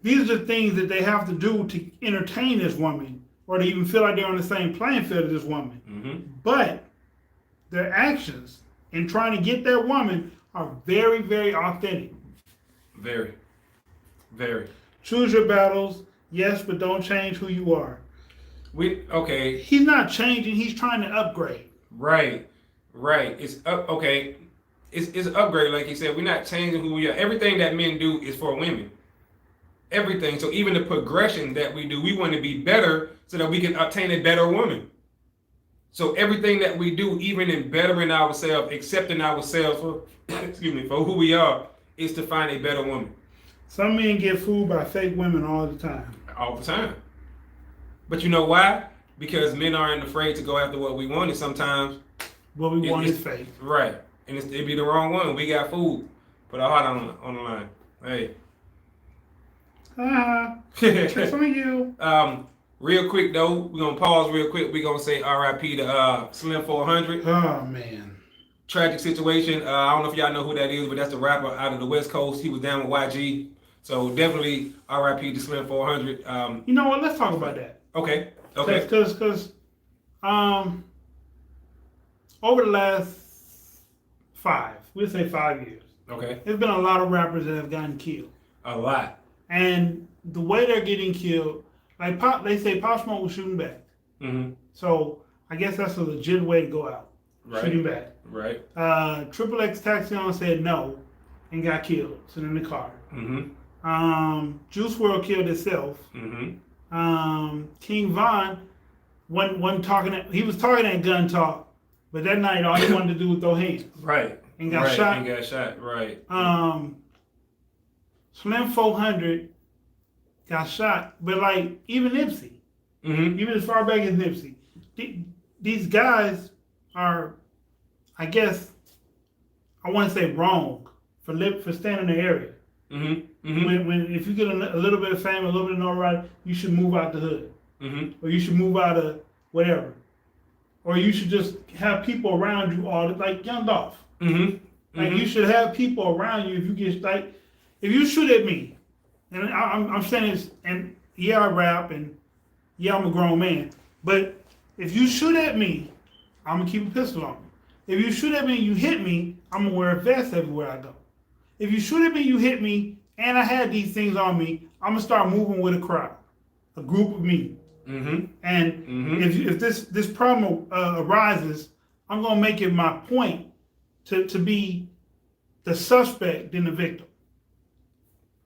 these are things that they have to do to entertain this woman or to even feel like they're on the same playing field as this woman. Mm-hmm. But their actions in trying to get that woman are very, very authentic. Very. Very. Choose your battles, yes, but don't change who you are. Okay. He's not changing, he's trying to upgrade. Right. It's up. Okay. It's an upgrade, like you said. We're not changing who we are. Everything that men do is for women. Everything. So even the progression that we do, we want to be better so that we can obtain a better woman. So everything that we do, even in bettering ourselves, accepting ourselves for, for who we are, is to find a better woman. Some men get fooled by fake women all the time. All the time. But you know why? Because men aren't afraid to go after what we want, and sometimes what we want is fake. Right. And it'd be the wrong one. We got food. Put our heart on the line. Hey. Tricks on you. Real quick though, we're gonna pause real quick. We're gonna say R.I.P. to Slim 400. Oh man. Tragic situation. I don't know if y'all know who that is, but that's the rapper out of the West Coast. He was down with YG. So definitely R.I.P. to Slim 400. You know what? Let's talk about that. Okay. Because over the last 5 years. Okay. There's been a lot of rappers that have gotten killed. A lot. And the way they're getting killed, like they say Pop Smoke was shooting back. Mm-hmm. So I guess that's a legit way to go out. Right. Shooting back. Right. Triple X Taxion said no and got killed, sitting in the car. Mm-hmm. Juice WRLD killed himself. Mm-hmm. King Von wasn't talking. He was talking that gun talk. But that night, all he wanted to do was throw hands. Right. And got shot. Right. Slim 400 got shot. But like, even Nipsey. Mm-hmm. Even as far back as Nipsey. These guys are, I guess, I want to say wrong for staying in the area. Mm-hmm. Mm-hmm. When if you get a little bit of fame, a little bit of notoriety, you should move out the hood. Mm-hmm. Or you should move out of whatever. Or you should just have people around you all like Young Dolph. Mm-hmm. Like you should have people around you if you get if you shoot at me, and I'm saying this, and yeah I rap and yeah I'm a grown man, but if you shoot at me, I'm gonna keep a pistol on me. If you shoot at me and you hit me, I'm gonna wear a vest everywhere I go. If you shoot at me, you hit me, and I had these things on me, I'm gonna start moving with a crowd, a group of me. Mm-hmm. And if this problem arises, I'm gonna make it my point to be the suspect than the victim.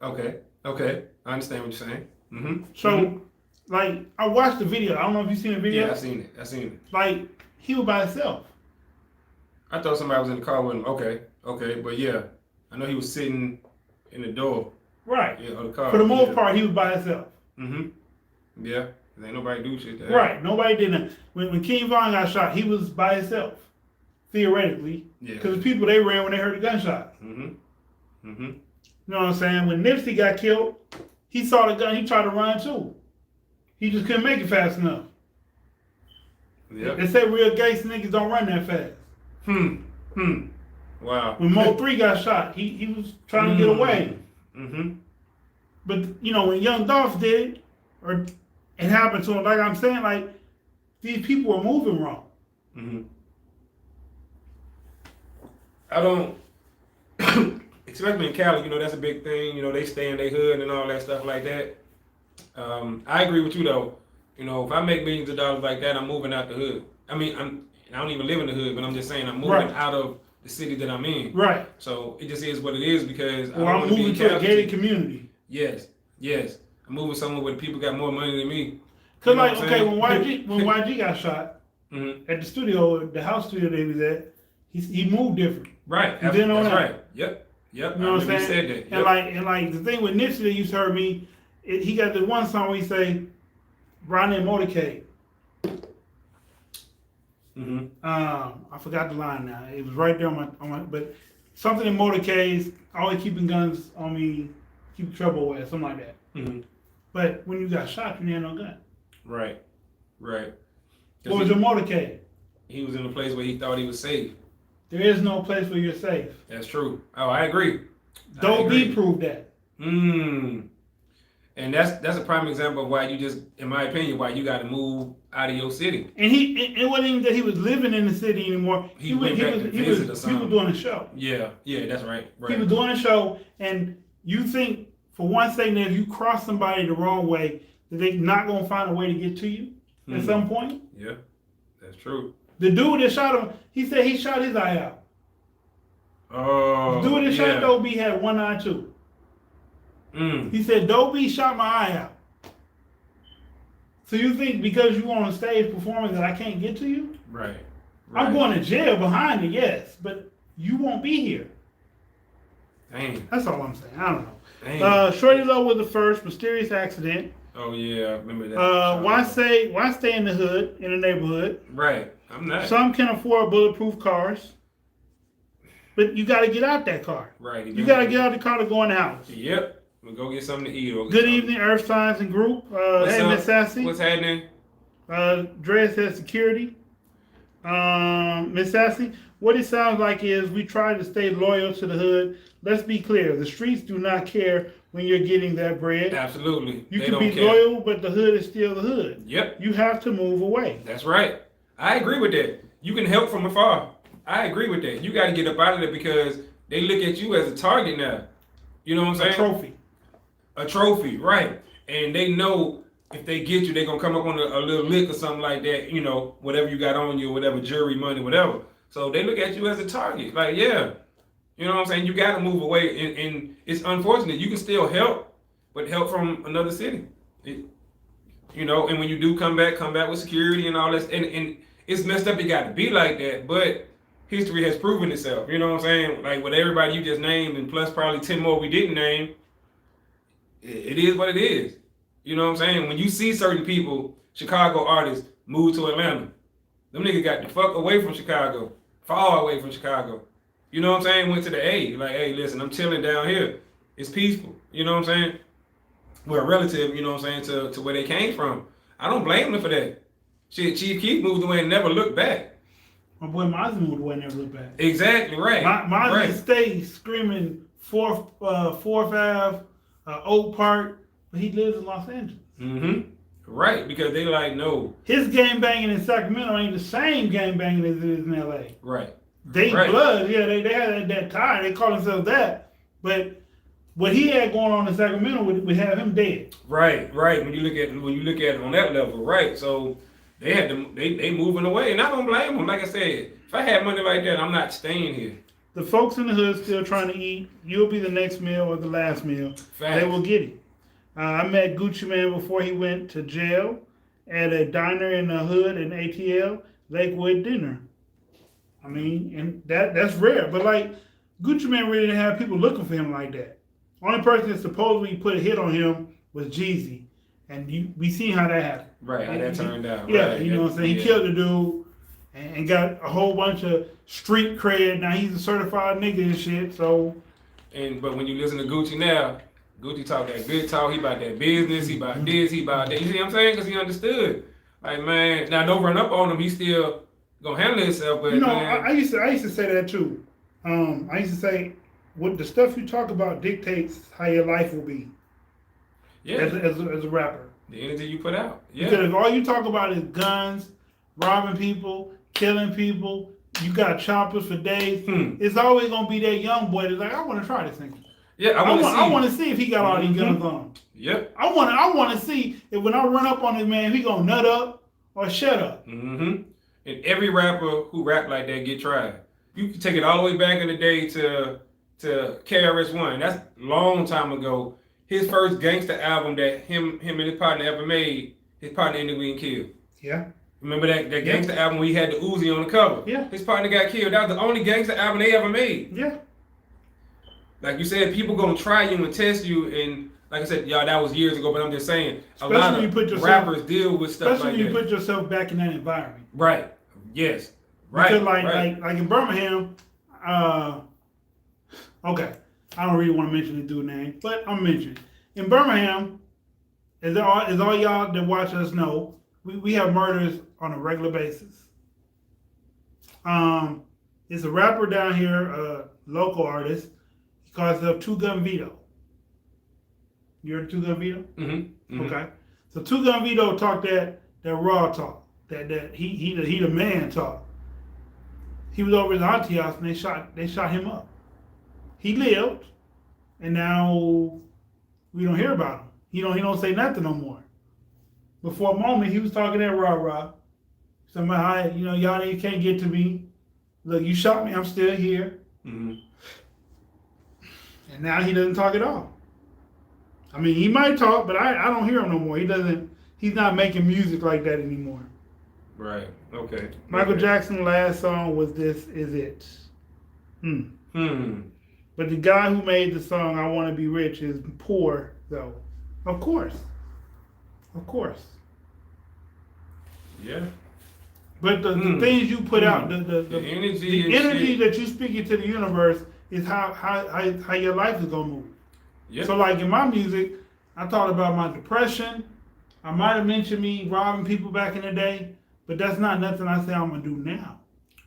Okay. I understand what you're saying. Mm-hmm. So, like, I watched the video. I don't know if you've seen the video. Yeah, I seen it. Like, he was by himself. I thought somebody was in the car with him. Okay, but yeah, I know he was sitting in the door. Right. Yeah, of the car. For the most part, he was by himself. Mm-hmm. Yeah. Ain't nobody do shit. Right. Nobody did that. When King Von got shot, he was by himself theoretically, because the people they ran when they heard the gunshot. You know what I'm saying? When Nipsey got killed, he saw the gun. He tried to run too. He just couldn't make it fast enough. Yep. They say real gangsta niggas don't run that fast. Wow. When Mo 3 got shot, he was trying to get away. But you know, when Young Dolph did it, or it happened to him, like I'm saying, like these people are moving wrong. I don't, especially in Cali, you know, that's a big thing. You know, they stay in their hood and all that stuff like that. I agree with you though. You know, if I make millions of dollars like that, I'm moving out the hood. I mean, I don't even live in the hood, but I'm just saying I'm moving out of the city that I'm in. Right. So it just is what it is because I'm moving to a gated community. Yes. I'm moving somewhere where people got more money than me. Cause like, okay, when YG got shot at the studio, the house studio they was at, he moved different. Right. That's right. Yep. You know what I'm saying? Said that. Yep. And like the thing with Nipsey that you heard me, he got this one song where he say, "Riding in motorcade." I forgot the line now. It was right there on my but something in motorcades, always keeping guns on me, keep trouble away, something like that. But when you got shot, you didn't have no gun. Right. What was your motorcade? He was in a place where he thought he was safe. There is no place where you're safe. That's true. Oh, I agree. Dope B proved that. And that's a prime example of why you just, in my opinion, why you got to move out of your city. And it wasn't even that he was living in the city anymore. He was doing a show. Yeah, that's right. He was doing a show, and you think for one second that if you cross somebody the wrong way, that they're not gonna find a way to get to you at some point. Yeah, that's true. The dude that shot him, he said he shot his eye out. Oh, the dude that shot Dope B had one eye too. He said Dope B shot my eye out. So you think because you on a stage performing that I can't get to you? Right. I'm going to jail behind it, yes, but you won't be here. Dang. That's all I'm saying. I don't know. Shorty Low was the first mysterious accident. Oh yeah, I remember that. Why stay in the hood, in the neighborhood? Right. I'm not. Some can afford bulletproof cars, but you got to get out that car. Right. You got to get out the car to go in the house. Yep. We'll go get something to eat. Good evening, Earth Signs and Group. Hey, Miss Sassy. What's happening? Dre says security. Miss Sassy, what it sounds like is we try to stay loyal to the hood. Let's be clear. The streets do not care when you're getting that bread. Absolutely. You can be loyal, but the hood is still the hood. Yep. You have to move away. That's right. I agree with that. You can help from afar. I agree with that. You got to get up out of there because they look at you as a target now. You know what I'm saying? A trophy. A trophy, right. And they know if they get you, they're going to come up on a little lick or something like that, you know, whatever you got on you, whatever, jury money, whatever. So they look at you as a target. Like, yeah. You know what I'm saying? You got to move away. And it's unfortunate. You can still help, but help from another city. You know, and when you do come back with security and all this. And it's messed up. It got to be like that. But history has proven itself. You know what I'm saying? Like with everybody you just named and plus probably 10 more we didn't name, it is what it is. You know what I'm saying? When you see certain people, Chicago artists, move to Atlanta, them niggas got the fuck away from Chicago, far away from Chicago. You know what I'm saying? Went to the A, like, hey, listen, I'm chilling down here. It's peaceful. You know what I'm saying? We're relative, you know what I'm saying, to where they came from. I don't blame them for that. Shit, Chief Keef moved away and never looked back. My boy Mozzie moved away and never looked back. Exactly, right. Mozzie stayed screaming 4th Ave, Oak Park, but he lives in Los Angeles. Right, because they like, no. His gang banging in Sacramento ain't the same gang banging as it is in LA. Right. They blood, yeah, they had that tie, they call themselves that. But what he had going on in Sacramento would have him dead. Right. When you look at it on that level, right. So they had to they moving away. And I don't blame them. Like I said, if I had money like that, I'm not staying here. The folks in the hood still trying to eat. You'll be the next meal or the last meal. Facts. They will get it. I met Gucci Mane before he went to jail at a diner in the hood in ATL, Lakewood Dinner. I mean, and that's rare. But like, Gucci Mane really didn't have people looking for him like that. Only person that supposedly put a hit on him was Jeezy. And we seen how that happened. Right, how that turned out. Yeah, right. you know what I'm saying? He killed the dude, and got a whole bunch of street cred. Now he's a certified nigga and shit. So, but when you listen to Gucci now, Gucci talk that good talk. He about that business. He about this. He about that. You see what I'm saying? Because he understood. Like, man, now don't run up on him. He still gonna handle himself. But I used to say that too. I used to say, what the stuff you talk about dictates how your life will be. Yeah. As a rapper. The energy you put out. Yeah. Because if all you talk about is guns, robbing people, killing people, you got choppers for days, it's always gonna be that young boy that's like, I want to try this thing. Yeah, I want to see if he got all these guns on him. Yep. I want to see if when I run up on this man, if he gonna nut up or shut up. And every rapper who rap like that get tried. You can take it all the way back in the day to KRS-One. That's a long time ago. His first gangster album that him and his partner ever made, his partner ended up getting killed. Yeah. Remember that gangster album where he had the Uzi on the cover? Yeah. His partner got killed. That was the only gangster album they ever made. Yeah. Like you said, people gonna try you and test you, and like I said, y'all, that was years ago, but I'm just saying, especially a lot of rappers deal with stuff like that. Especially when you put yourself back in that environment. Right. Yes. Right. Because right. like in Birmingham, okay, I don't really want to mention the dude's name, but I'm mentioning. In Birmingham, as all y'all that watch us know, we have murders on a regular basis. It's a rapper down here, a local artist. He calls himself Two Gun Vito. You heard Two Gun Vito? Mm-hmm. Okay. So Two Gun Vito talked that raw talk, that he the man talk. He was over his auntie house and they shot him up. He lived, and now we don't hear about him. He don't say nothing no more. But for a moment, he was talking that rah-rah. Somehow, y'all can't get to me. Look, you shot me, I'm still here. Mm-hmm. And now he doesn't talk at all. I mean, he might talk, but I don't hear him no more. He's not making music like that anymore. Right, okay. Michael Jackson's last song was This Is It. But the guy who made the song, I Want to Be Rich, is poor, though. Of course. Yeah. But the things you put out, the energy that you speak into the universe is how your life is gonna move. Yep. So like in my music, I thought about my depression. I might have mentioned me robbing people back in the day, but that's not nothing I say I'm gonna do now.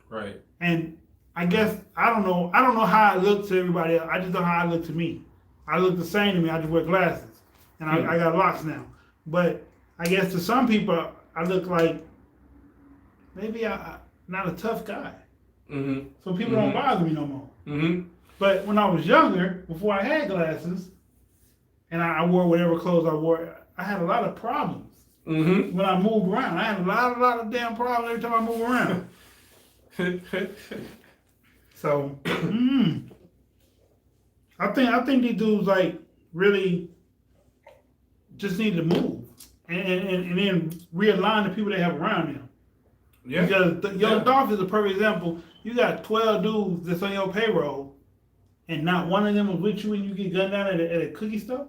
Right. And I guess I don't know how I look to everybody else. I just know how I look to me. I look the same to me. I just wear glasses. And I got locks now. But I guess to some people, I look like maybe I'm not a tough guy. Mm-hmm. So people don't bother me no more. Mm-hmm. But when I was younger, before I had glasses, and I wore whatever clothes I wore, I had a lot of problems. Mm-hmm. When I moved around, I had a lot of damn problems every time I moved around. So, I think these dudes like really just need to move and then realign the people they have around them. Yeah. Because Young Dolph is a perfect example. You got 12 dudes that's on your payroll, and not one of them was with you when you get gunned down at a cookie store.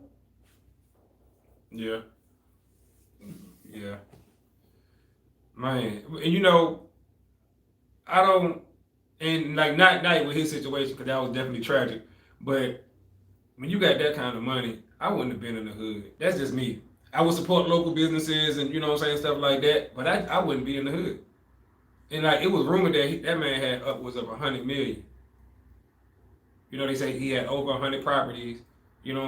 Yeah. Yeah. Man, and I don't, and like not with his situation, because that was definitely tragic, but when you got that kind of money, I wouldn't have been in the hood. That's just me. I would support local businesses and stuff like that, but I wouldn't be in the hood. And like it was rumored that that man had upwards of $100 million. They say he had over 100 properties, and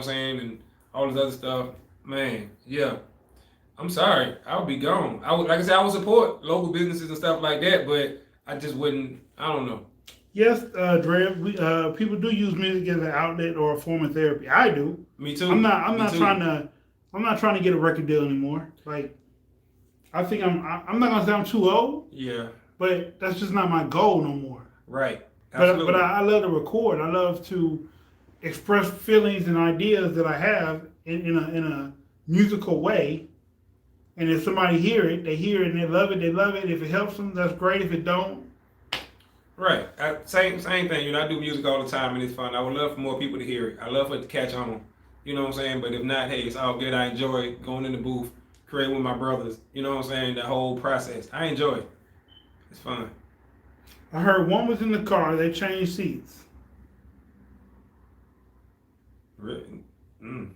all this other stuff. Man, yeah. I'm sorry, I would be gone. I would support local businesses and stuff like that, but I just wouldn't. I don't know. Yes, Dre. People do use music as an outlet or a form of therapy. I do. Me too. I'm not trying to get a record deal anymore. Like, I think I'm not gonna say I'm too old. Yeah. But that's just not my goal no more. Right. But I love to record. I love to express feelings and ideas that I have in a musical way. And if somebody hear it and they love it, they love it. If it helps them, that's great. If it don't. Right. Same thing. I do music all the time and it's fun. I would love for more people to hear it. I love for it to catch on. You know what I'm saying? But if not, hey, it's all good. I enjoy going in the booth, creating with my brothers. You know what I'm saying? The whole process. I enjoy it. It's fun. I heard one was in the car. They changed seats. Really? Mm.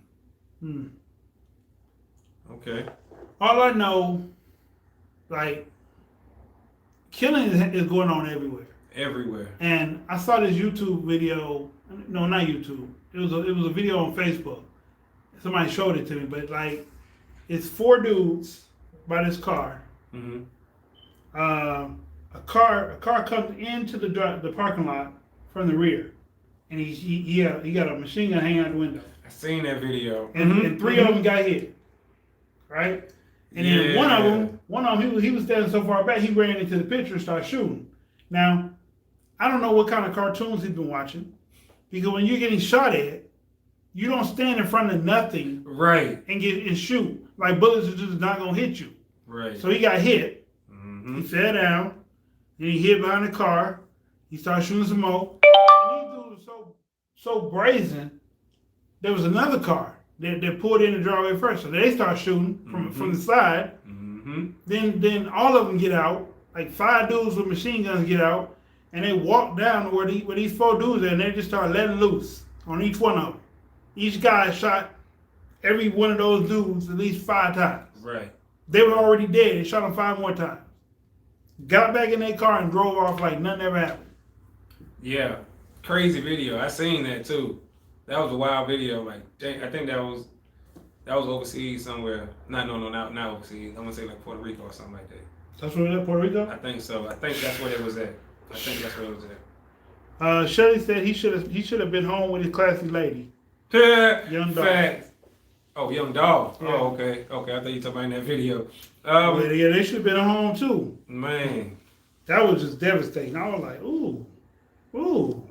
Hmm. Okay. All I know, like, killing is going on everywhere. Everywhere. And I saw this YouTube video. No, not YouTube. It was a video on Facebook. Somebody showed it to me, but like, it's 4 dudes by this car. Mm-hmm. A car comes into the parking lot from the rear, and he got a machine gun hanging out the window. I seen that video. And 3 of them got hit, right? And then one of them, he was standing so far back, he ran into the picture and started shooting. Now, I don't know what kind of cartoons he's been watching, because when you're getting shot at, you don't stand in front of nothing, right, and shoot. Like, bullets are just not gonna hit you. Right. So he got hit. Mm-hmm. He sat down, and he hid behind the car. He started shooting some more. And these dudes were so brazen. There was another car that pulled in the driveway first, so they start shooting from the side. Mm-hmm. Then all of them get out. Like 5 dudes with machine guns get out, and they walk down to where these 4 dudes are, and they just start letting loose on each one of them. Each guy shot every one of those dudes at least 5 times. Right. They were already dead. They shot them 5 more times. Got back in their car and drove off like nothing ever happened. Yeah, crazy video. I seen that too. That was a wild video. Like, I think that was overseas somewhere. Not overseas. I'm gonna say like Puerto Rico or something like that. That's where it is, Puerto Rico? I think so. I think that's where it was at. Shirley said he should have been home with his classy lady. Young Dolph. Facts. Oh, Young Dolph. Yeah. Oh, okay. I thought you were talking about in that video. Yeah, they should have been at home too. Man. That was just devastating. I was like, ooh.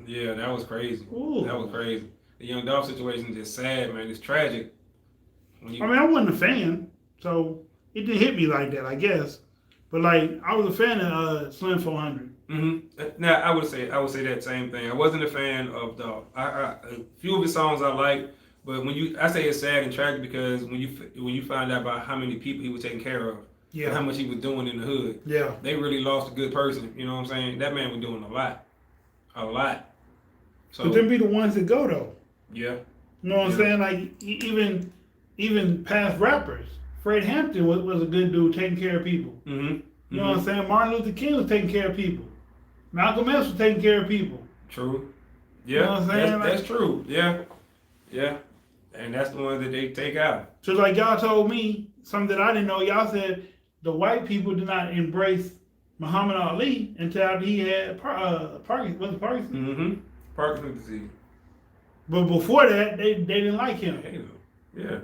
Yeah, that was crazy. Ooh. That was crazy. The Young Dolph situation is just sad, man. It's tragic. I wasn't a fan, so it didn't hit me like that, I guess. But like, I was a fan of Slim 400. Mm-hmm. Now I would say that same thing. I wasn't a fan of Dolph. A few of his songs I like, but I say it's sad and tragic because when you find out about how many people he was taking care of, yeah, and how much he was doing in the hood, yeah, they really lost a good person. You know what I'm saying? That man was doing a lot. So, but them be the ones that go though. Yeah. You know what I'm saying? Like even past rappers, Fred Hampton was a good dude taking care of people. Mm-hmm. You know what I'm saying? Martin Luther King was taking care of people. Malcolm X was taking care of people. True. Yeah. You know what I'm saying? That's true. Yeah. Yeah. And that's the one that they take out. So like y'all told me something that I didn't know. Y'all said the white people did not embrace Muhammad Ali until after he had Parkinson. Was it Parkinson? Mm-hmm. Parkinson's disease. But before that, they didn't like him. Yeah.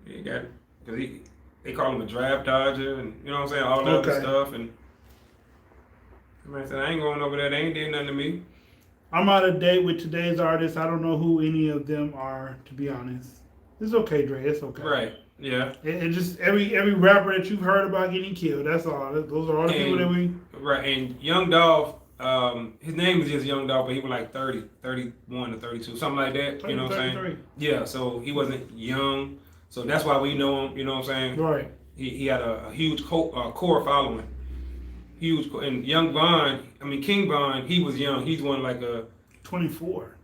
He got it. Because they call him a draft dodger and, you know what I'm saying, all that other stuff. And the man said, I ain't going over there. They ain't did nothing to me. I'm out of date with today's artists. I don't know who any of them are, to be honest. It's okay, Dre. It's okay. Right. Yeah. And just every rapper that you've heard about getting killed. That's all. Those are all the people that we... Right. And Young Dolph, his name is just Young Dolph, but he was like 30, 31 to 32, something like that. 30, you know what I'm saying? Yeah. So he wasn't young. So that's why we know him, you know what I'm saying? Right. He had a huge core following. Huge. And King Von, he was young. He's one like a... 24.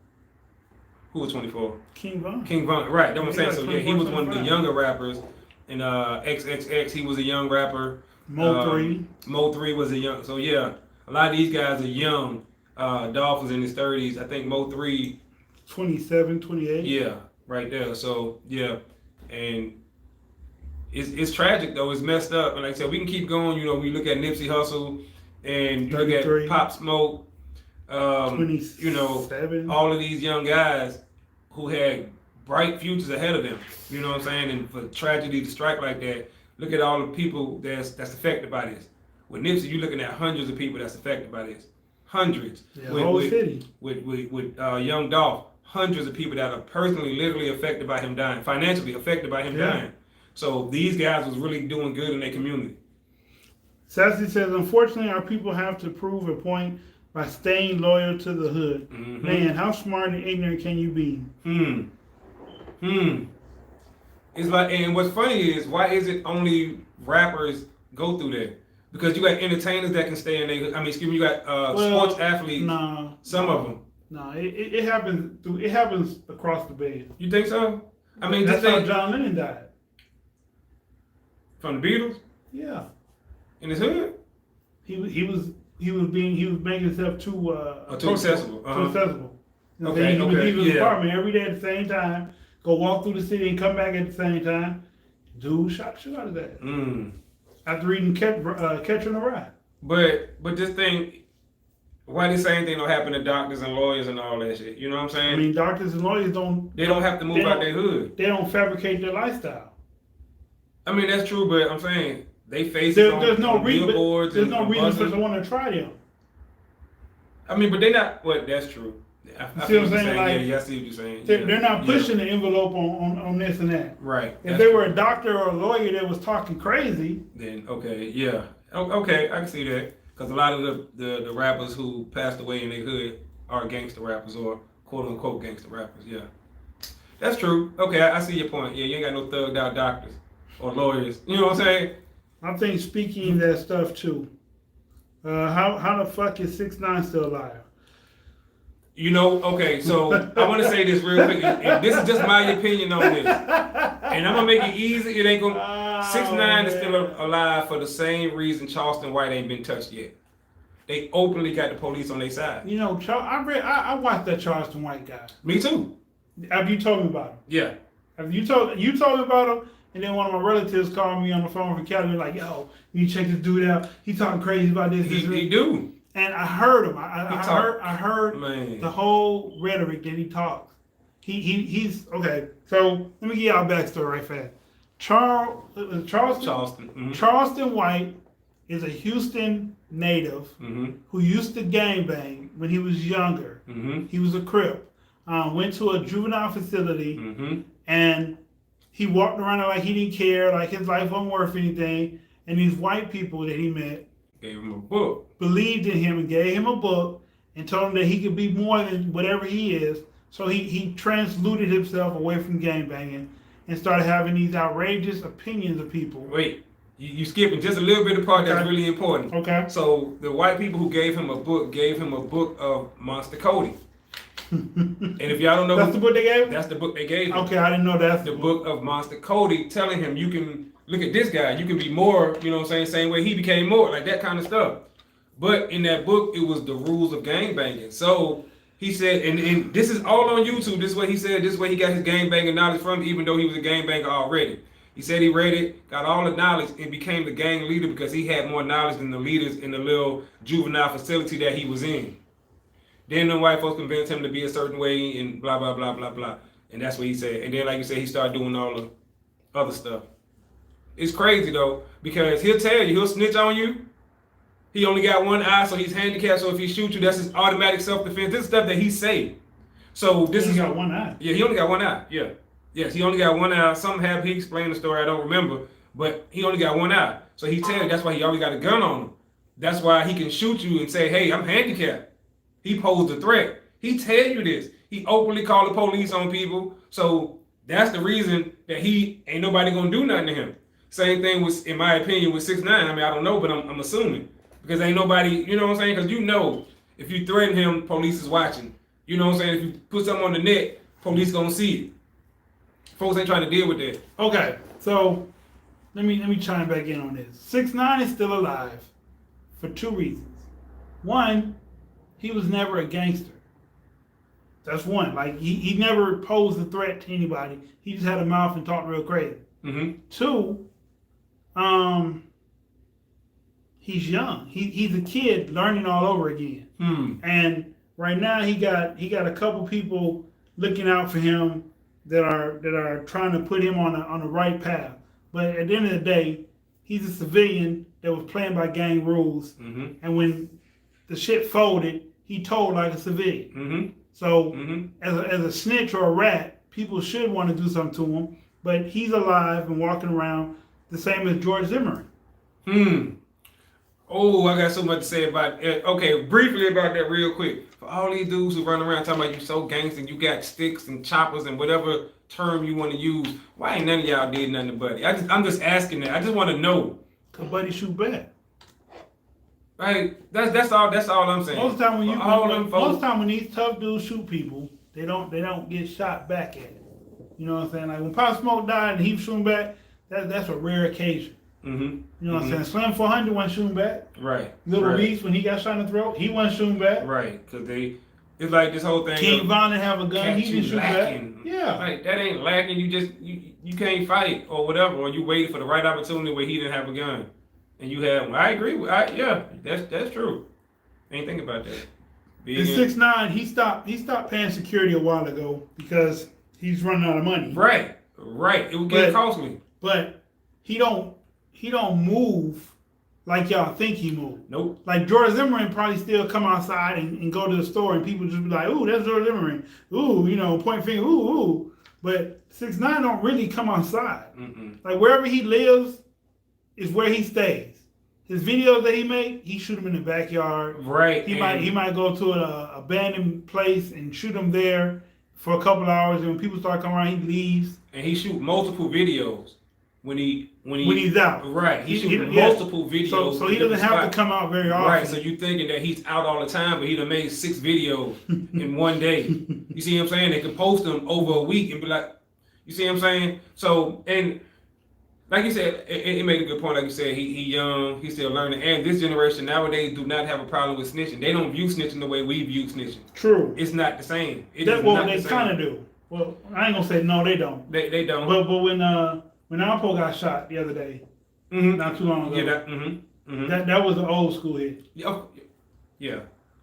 Who was 24? King Von. King Von, right. That's what I'm saying. Like So yeah, he was one of the younger rappers. And XXX, he was a young rapper. Mo3. Mo3 was a young... So yeah, a lot of these guys are young. Dolph was in his 30s. I think Mo3... 27, 28. Yeah, right there. So yeah. And it's tragic though. It's messed up. And like I said, we can keep going. You know, we look at Nipsey Hussle and you look at Pop Smoke. 27. You know, all of these young guys who had bright futures ahead of them. You know what I'm saying? And for tragedy to strike like that, look at all the people that's affected by this. With Nipsey, you're looking at hundreds of people that's affected by this. Hundreds. Yeah, whole city. With Young Dolph. Hundreds of people that are personally, literally affected by him dying, financially affected by him dying. So these guys was really doing good in their community. Sassy says, unfortunately, our people have to prove a point by staying loyal to the hood. Mm-hmm. Man, how smart and ignorant can you be? It's like, and what's funny is, why is it only rappers go through that? Because you got entertainers that can stay in there. I mean, excuse me, you got sports athletes. No. Some of them. No, it happens. It happens across the bed. You think so? I mean, that's how John Lennon died. From the Beatles? Yeah. In his hood? He was making himself too accessible. Too accessible. Okay. He would leave his apartment every day at the same time, go walk through the city and come back at the same time. Dude shot shit out of that. After reading Catcher in the Rye. But this thing, why the same thing don't happen to doctors and lawyers and all that shit? You know what I'm saying? I mean, doctors and lawyers don't have to move out their hood. They don't fabricate their lifestyle. I mean, that's true, but I'm saying they face there's no reason billboards. There's no reason for someone to try them. I mean, but they're not. Well, that's true. I see what I'm saying? Like, yeah, I see what you're saying. They're not pushing the envelope on this and that. Right. If they were a doctor or a lawyer that was talking crazy, then okay, yeah, okay, I can see that. Because a lot of the rappers who passed away in their hood are gangster rappers or quote unquote gangster rappers. Yeah, that's true. Okay, I see your point. Yeah, you ain't got no thugged out doctors or lawyers. You know what I'm saying? I think speaking that stuff too. How the fuck is 6ix9ine still alive? You know, okay, so I want to say this real quick. And this is just my opinion on this. And I'm going to make it easy. It ain't going to... 6ix9ine is still alive for the same reason Charleston White ain't been touched yet. They openly got the police on their side. You know, I watched that Charleston White guy. Me too. Have you told me about him? Yeah. Have you told me about him? And then one of my relatives called me on the phone from Cali, like, yo, you check this dude out. He talking crazy about this. He do. And I heard him. I heard Man. the whole rhetoric that he talks. He's okay. So let me give y'all a backstory right fast. Charleston. Mm-hmm. Charleston White is a Houston native who used to gangbang when he was younger. Mm-hmm. He was a Crip. Went to a juvenile facility and he walked around like he didn't care, like his life wasn't worth anything. And these white people that he met gave him a book, believed in him and gave him a book and told him that he could be more than whatever he is. So he transluted himself away from gangbanging and started having these outrageous opinions of people. Wait, you skipping just a little bit of part that's really important. Okay. So the white people who gave him a book of Monster Cody. And if y'all don't know, that's the book they gave him? That's the book they gave him. Okay, I didn't know that's the book of Monster Cody, telling him you can look at this guy, you can be more, you know what I'm saying, same way he became more, like that kind of stuff. But in that book, it was the rules of gangbanging. So he said, and this is all on YouTube, this is what he said, this is where he got his gangbanging knowledge from, even though he was a gangbanger already. He said he read it, got all the knowledge, and became the gang leader because he had more knowledge than the leaders in the little juvenile facility that he was in. Then the white folks convinced him to be a certain way and blah, blah, blah, blah, blah. And that's what he said. And then, like you said, he started doing all the other stuff. It's crazy, though, because he'll tell you, he'll snitch on you. He only got one eye, so he's handicapped. So if he shoots you, that's his automatic self-defense. This is stuff that he say. So this is... He got one eye. Yeah, he only got one eye. Yeah. Yes, he only got one eye. He explained the story, I don't remember. But he only got one eye. So he tell you that's why he always got a gun on him. That's why he can shoot you and say, hey, I'm handicapped. He posed a threat. He tell you this. He openly called the police on people. So that's the reason that he ain't nobody gonna do nothing to him. Same thing with, in my opinion, with 6ix9ine. I mean, I don't know, but I'm assuming. Because ain't nobody, you know what I'm saying? Because you know, if you threaten him, police is watching. You know what I'm saying? If you put something on the net, police gonna see it. Folks ain't trying to deal with that. Okay, so let me chime back in on this. 6ix9ine is still alive for two reasons. One, he was never a gangster. That's one. Like, he never posed a threat to anybody. He just had a mouth and talked real crazy. Two, he's young. He's a kid learning all over again. And right now he got a couple people looking out for him that are trying to put him on the right path. But at the end of the day, he's a civilian that was playing by gang rules. And when the shit folded, he told like a civilian. So as a snitch or a rat, people should want to do something to him. But he's alive and walking around the same as George Zimmerman. Oh, I got so much to say about it. Okay, briefly about that real quick. For all these dudes who run around talking about you so gangster, you got sticks and choppers and whatever term you want to use, why ain't none of y'all did nothing to Buddy? I'm just asking that. I just want to know. Cause Buddy shoot back. Like that's all I'm saying. Most time when these tough dudes shoot people, they don't get shot back at it. You know what I'm saying? Like when Pop Smoke died and he was shooting back, that's a rare occasion. Mm-hmm. You know what I'm saying? Slim 400 wasn't shooting back. Right. Little Reese, when he got shot in the throat, he wasn't shooting back. Right, because it's like this whole thing. King Von didn't have a gun, he didn't shoot back. Yeah. Like that ain't lacking. You can't fight or whatever, or you waited for the right opportunity where he didn't have a gun, and you had one. I agree with. Yeah, that's true. Ain't think about that. In 6ix9ine, he stopped paying security a while ago because he's running out of money. Right. It would get costly. But he don't move like y'all think he moved. Nope. Like George Zimmerman probably still come outside and go to the store and people just be like, ooh, that's George Zimmerman. Ooh, point finger, ooh. But 6ix9ine don't really come outside. Like wherever he lives is where he stays. His videos that he make, he shoot them in the backyard. Right. He might go to an abandoned place and shoot them there for a couple hours, and when people start coming around, he leaves. And he shoot multiple videos when he's out. Right. He shoot multiple videos. So he doesn't have to come out very often. Right. So you thinking that he's out all the time, but he done made 6 videos in one day. You see what I'm saying? They can post them over a week and be like, you see what I'm saying? So, and like you said, it made a good point. Like you said, he young, he's still learning. And this generation nowadays do not have a problem with snitching. They don't view snitching the way we view snitching. True. It's not the same. They kind of do. Well, I ain't gonna say no, they don't. They don't. But when Alpo got shot the other day, not too long ago, that was an old school hit. Yeah,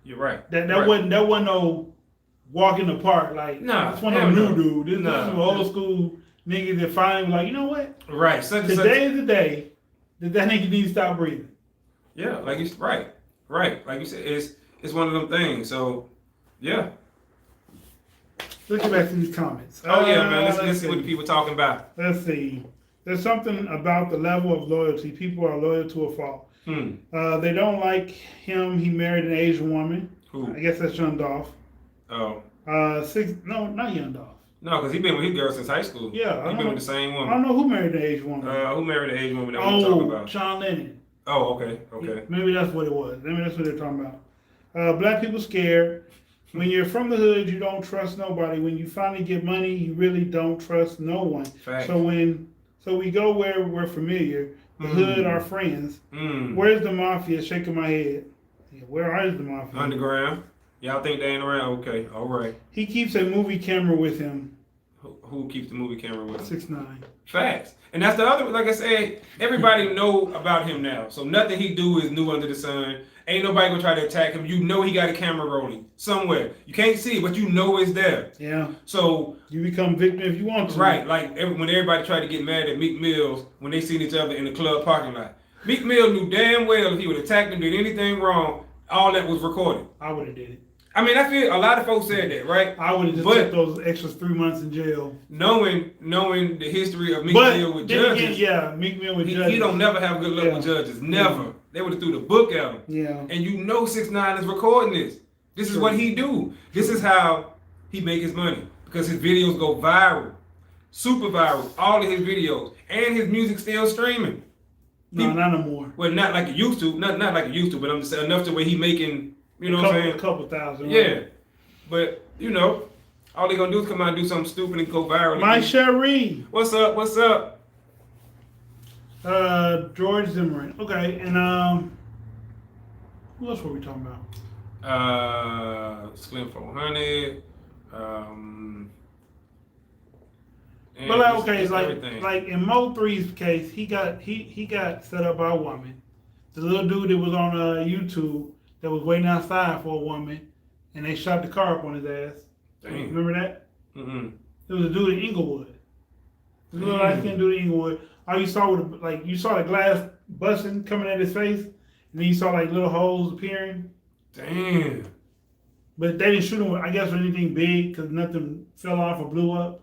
you're right. That wasn't no walk in the park like. No, this one no new dude. This is some old school niggas that finally like, you know what? Right. Today is the day that nigga needs to stop breathing. Yeah, like it's right. Like you said, it's one of them things. So, yeah. Let's get back to these comments. Oh yeah, man. Let's see what the people talking about. Let's see. There's something about the level of loyalty. People are loyal to a fault. They don't like him. He married an Asian woman. Who? I guess that's Young Dolph. Oh. No, not Young Dolph. No, because he been with his girl since high school. Yeah, he been with the same woman. I don't know who married the Asian woman. Who married the Asian woman that we talking about? Sean Lennon. Oh, okay. Maybe that's what it was. Maybe that's what they're talking about. Black people scared. When you're from the hood, you don't trust nobody. When you finally get money, you really don't trust no one. Fact. So we go where we're familiar. The hood, our friends. Where's the mafia? Shaking my head. Yeah, where is the mafia? Underground. Y'all think they ain't around? Okay, all right. He keeps a movie camera with him. Who keeps the movie camera with him? 6ix9ine. Facts. And that's the other, like I said, everybody know about him now. So nothing he do is new under the sun. Ain't nobody gonna try to attack him. You know he got a camera rolling somewhere. You can't see it, but you know it's there. Yeah. So you become victim if you want to. Right. Like when everybody tried to get mad at Meek Mills when they seen each other in the club parking lot. Meek Mill knew damn well if he would attack them, did anything wrong, all that was recorded. I would have did it. I mean, I feel a lot of folks said that, right? I would have just took those extra 3 months in jail. Knowing the history of Meek Mill with judges. Again, Meek Mill with judges. He don't never have good luck with judges. Never. Yeah. They would have threw the book at him. Yeah. And you know 6ix9ine is recording this. This is what he do. This is how he make his money. Because his videos go viral. Super viral. All of his videos. And his music still streaming. No, not no more. Well, not like it used to. Not like it used to, but I'm just saying enough to where he making... You know what I'm saying? A couple thousand. Yeah. Right? But, you know, all they gonna do is come out and do something stupid and go viral. My Cherie. What's up? George Zimmerman. Okay, and who else were we talking about? Slim 400. But like, okay, it's like in Mo3's case, he got set up by a woman. The little dude that was on YouTube that was waiting outside for a woman, and they shot the car up on his ass. Dang. Remember that? Mm-hmm. It was a dude in Inglewood. The little light-skinned dude in Inglewood. All you saw was you saw the glass busting coming at his face, and then you saw like little holes appearing. Damn. But they didn't shoot him, I guess, with anything big because nothing fell off or blew up.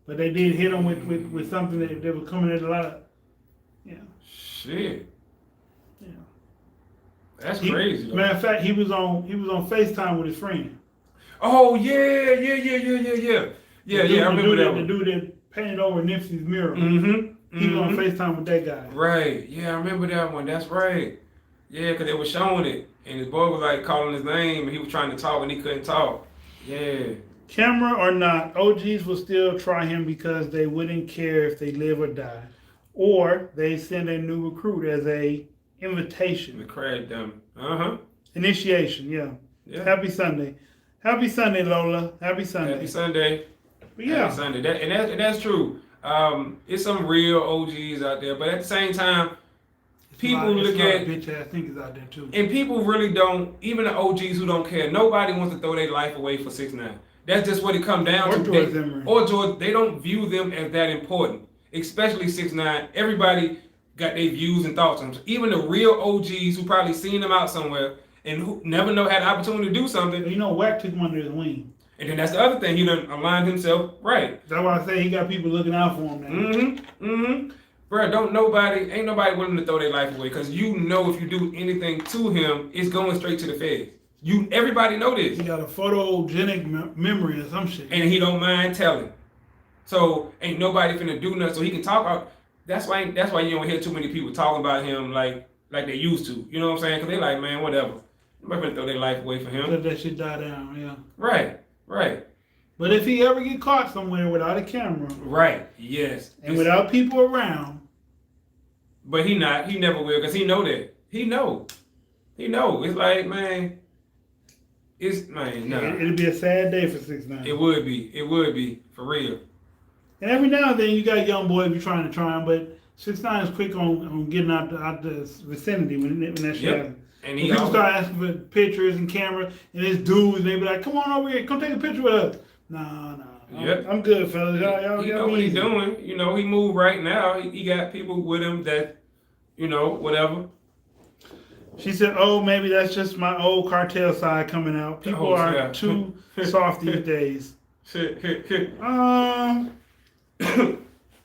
But they did hit him with something that was coming at a lot of, Shit. Yeah. That's crazy. Matter of fact, he was on FaceTime with his friend. Oh yeah. I remember that one. The dude that painted over Nipsey's mural. Mm-hmm. He was on FaceTime with that guy. Right. Yeah, I remember that one. That's right. Yeah, because they were showing it. And his boy was like calling his name and he was trying to talk and he couldn't talk. Yeah. Camera or not, OGs will still try him because they wouldn't care if they live or die. Or they send a new recruit as a invitation. The crack dummy. Uh-huh. Initiation, yeah. Happy Sunday. Happy Sunday, Lola. Happy Sunday. Happy Sunday. But yeah. Happy Sunday. That's true. It's some real OGs out there, but at the same time, people look at bitch ass niggas out there too. And people really don't, even the OGs who don't care, nobody wants to throw their life away for 6ix9ine. That's just what it comes down to. George Zimmerman. Or George, they don't view them as that important. Especially 6ix9ine. Everybody got their views and thoughts on them. Even the real OGs who probably seen them out somewhere and who never know had the opportunity to do something. You know, Wack took him under his wing. And then that's the other thing, he done aligned himself right. That's why I say he got people looking out for him now. Bro, ain't nobody willing to throw their life away because you know if you do anything to him, it's going straight to the feds. Everybody know this. He got a photogenic memory or some shit. And he don't mind telling. So ain't nobody finna do nothing. So he can talk out. That's why you don't hear too many people talking about him like they used to. You know what I'm saying? Because they like, man, whatever. Nobody finna throw their life away for him. Let that shit die down, yeah. Right. But if he ever get caught somewhere without a camera. Right, yes. And without people around. But he never will, because he know that. He know. It's like, man, nah. It'd be a sad day for 6ix9ine. It would be, for real. And every now and then you got young boys be trying to try him, but 6ix9ine is quick on getting out the vicinity when that shit happens. And people start asking for pictures and cameras, and it's dudes, and they be like, come on over here, come take a picture with us. Nah. I'm good, fellas. Y'all he know what he's doing. You know, he moved right now. He got people with him that, whatever. She said, oh, maybe that's just my old cartel side coming out. People are too soft these days.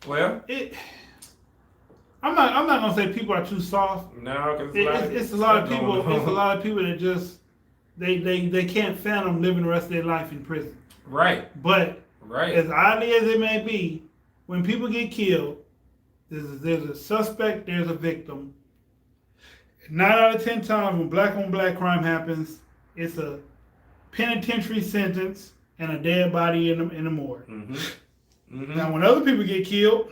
Well, I'm not gonna say people are too soft. No, because it's a lot of people. It's a lot of people that just they can't fathom living the rest of their life in prison. Right. But as oddly as it may be, when people get killed, there's a suspect, there's a victim. 9 out of 10 times when black on black crime happens, it's a penitentiary sentence and a dead body in the morgue. Now, when other people get killed,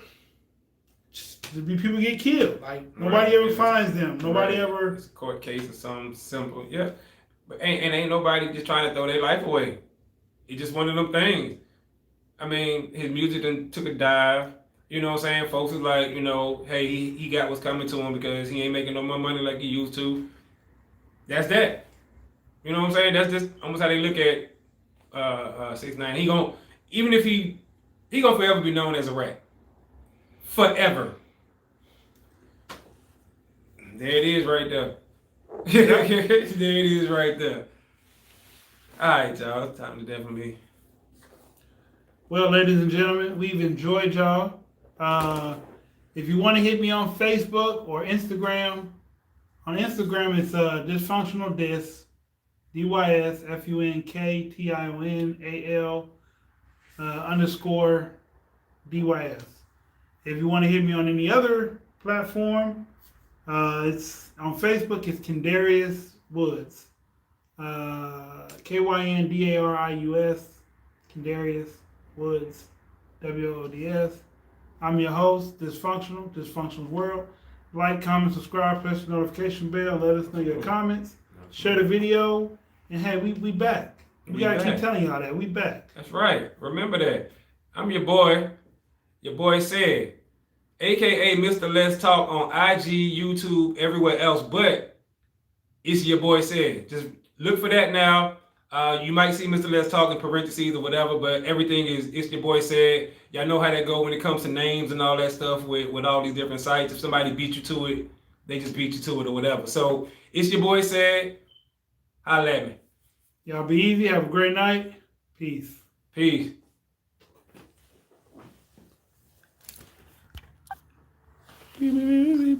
people get killed. Like nobody ever finds them. Nobody ever. It's a court case or something simple. Yeah, but ain't nobody just trying to throw their life away. It's just one of them things. I mean, his music done took a dive. You know what I'm saying? Folks is like, hey, he got what's coming to him because he ain't making no more money like he used to. That's that. You know what I'm saying? That's just almost how they look at 6ix9ine. He gonna forever be known as a rat. Forever. There it is right there. There it is right there. All right, y'all. It's time to definitely. Well, ladies and gentlemen, we've enjoyed y'all. If you want to hit me on Facebook or Instagram, on Instagram it's Dysfunctional Dis, DYSFUNKTIONAL _ DYS. If you want to hit me on any other platform, it's on Facebook. It's Kendarius Woods, KYNDARIUS, Kendarius Woods, WOODS. I'm your host, Dysfunctional World. Like, comment, subscribe, press the notification bell. Let us know your comments. Share the video, and hey, we back. We gotta keep telling y'all that we back. That's right. Remember that. I'm your boy. Your boy said, aka Mr. Let's Talk on IG, YouTube, everywhere else, but it's your boy said. Just look for that now. You might see Mr. Let's Talk in parentheses or whatever, but everything is it's your boy said. Y'all know how that go when it comes to names and all that stuff with all these different sites. If somebody beat you to it, they just beat you to it or whatever. So it's your boy said. Holla at me. Y'all be easy. Have a great night. Peace. Peace. Yeah.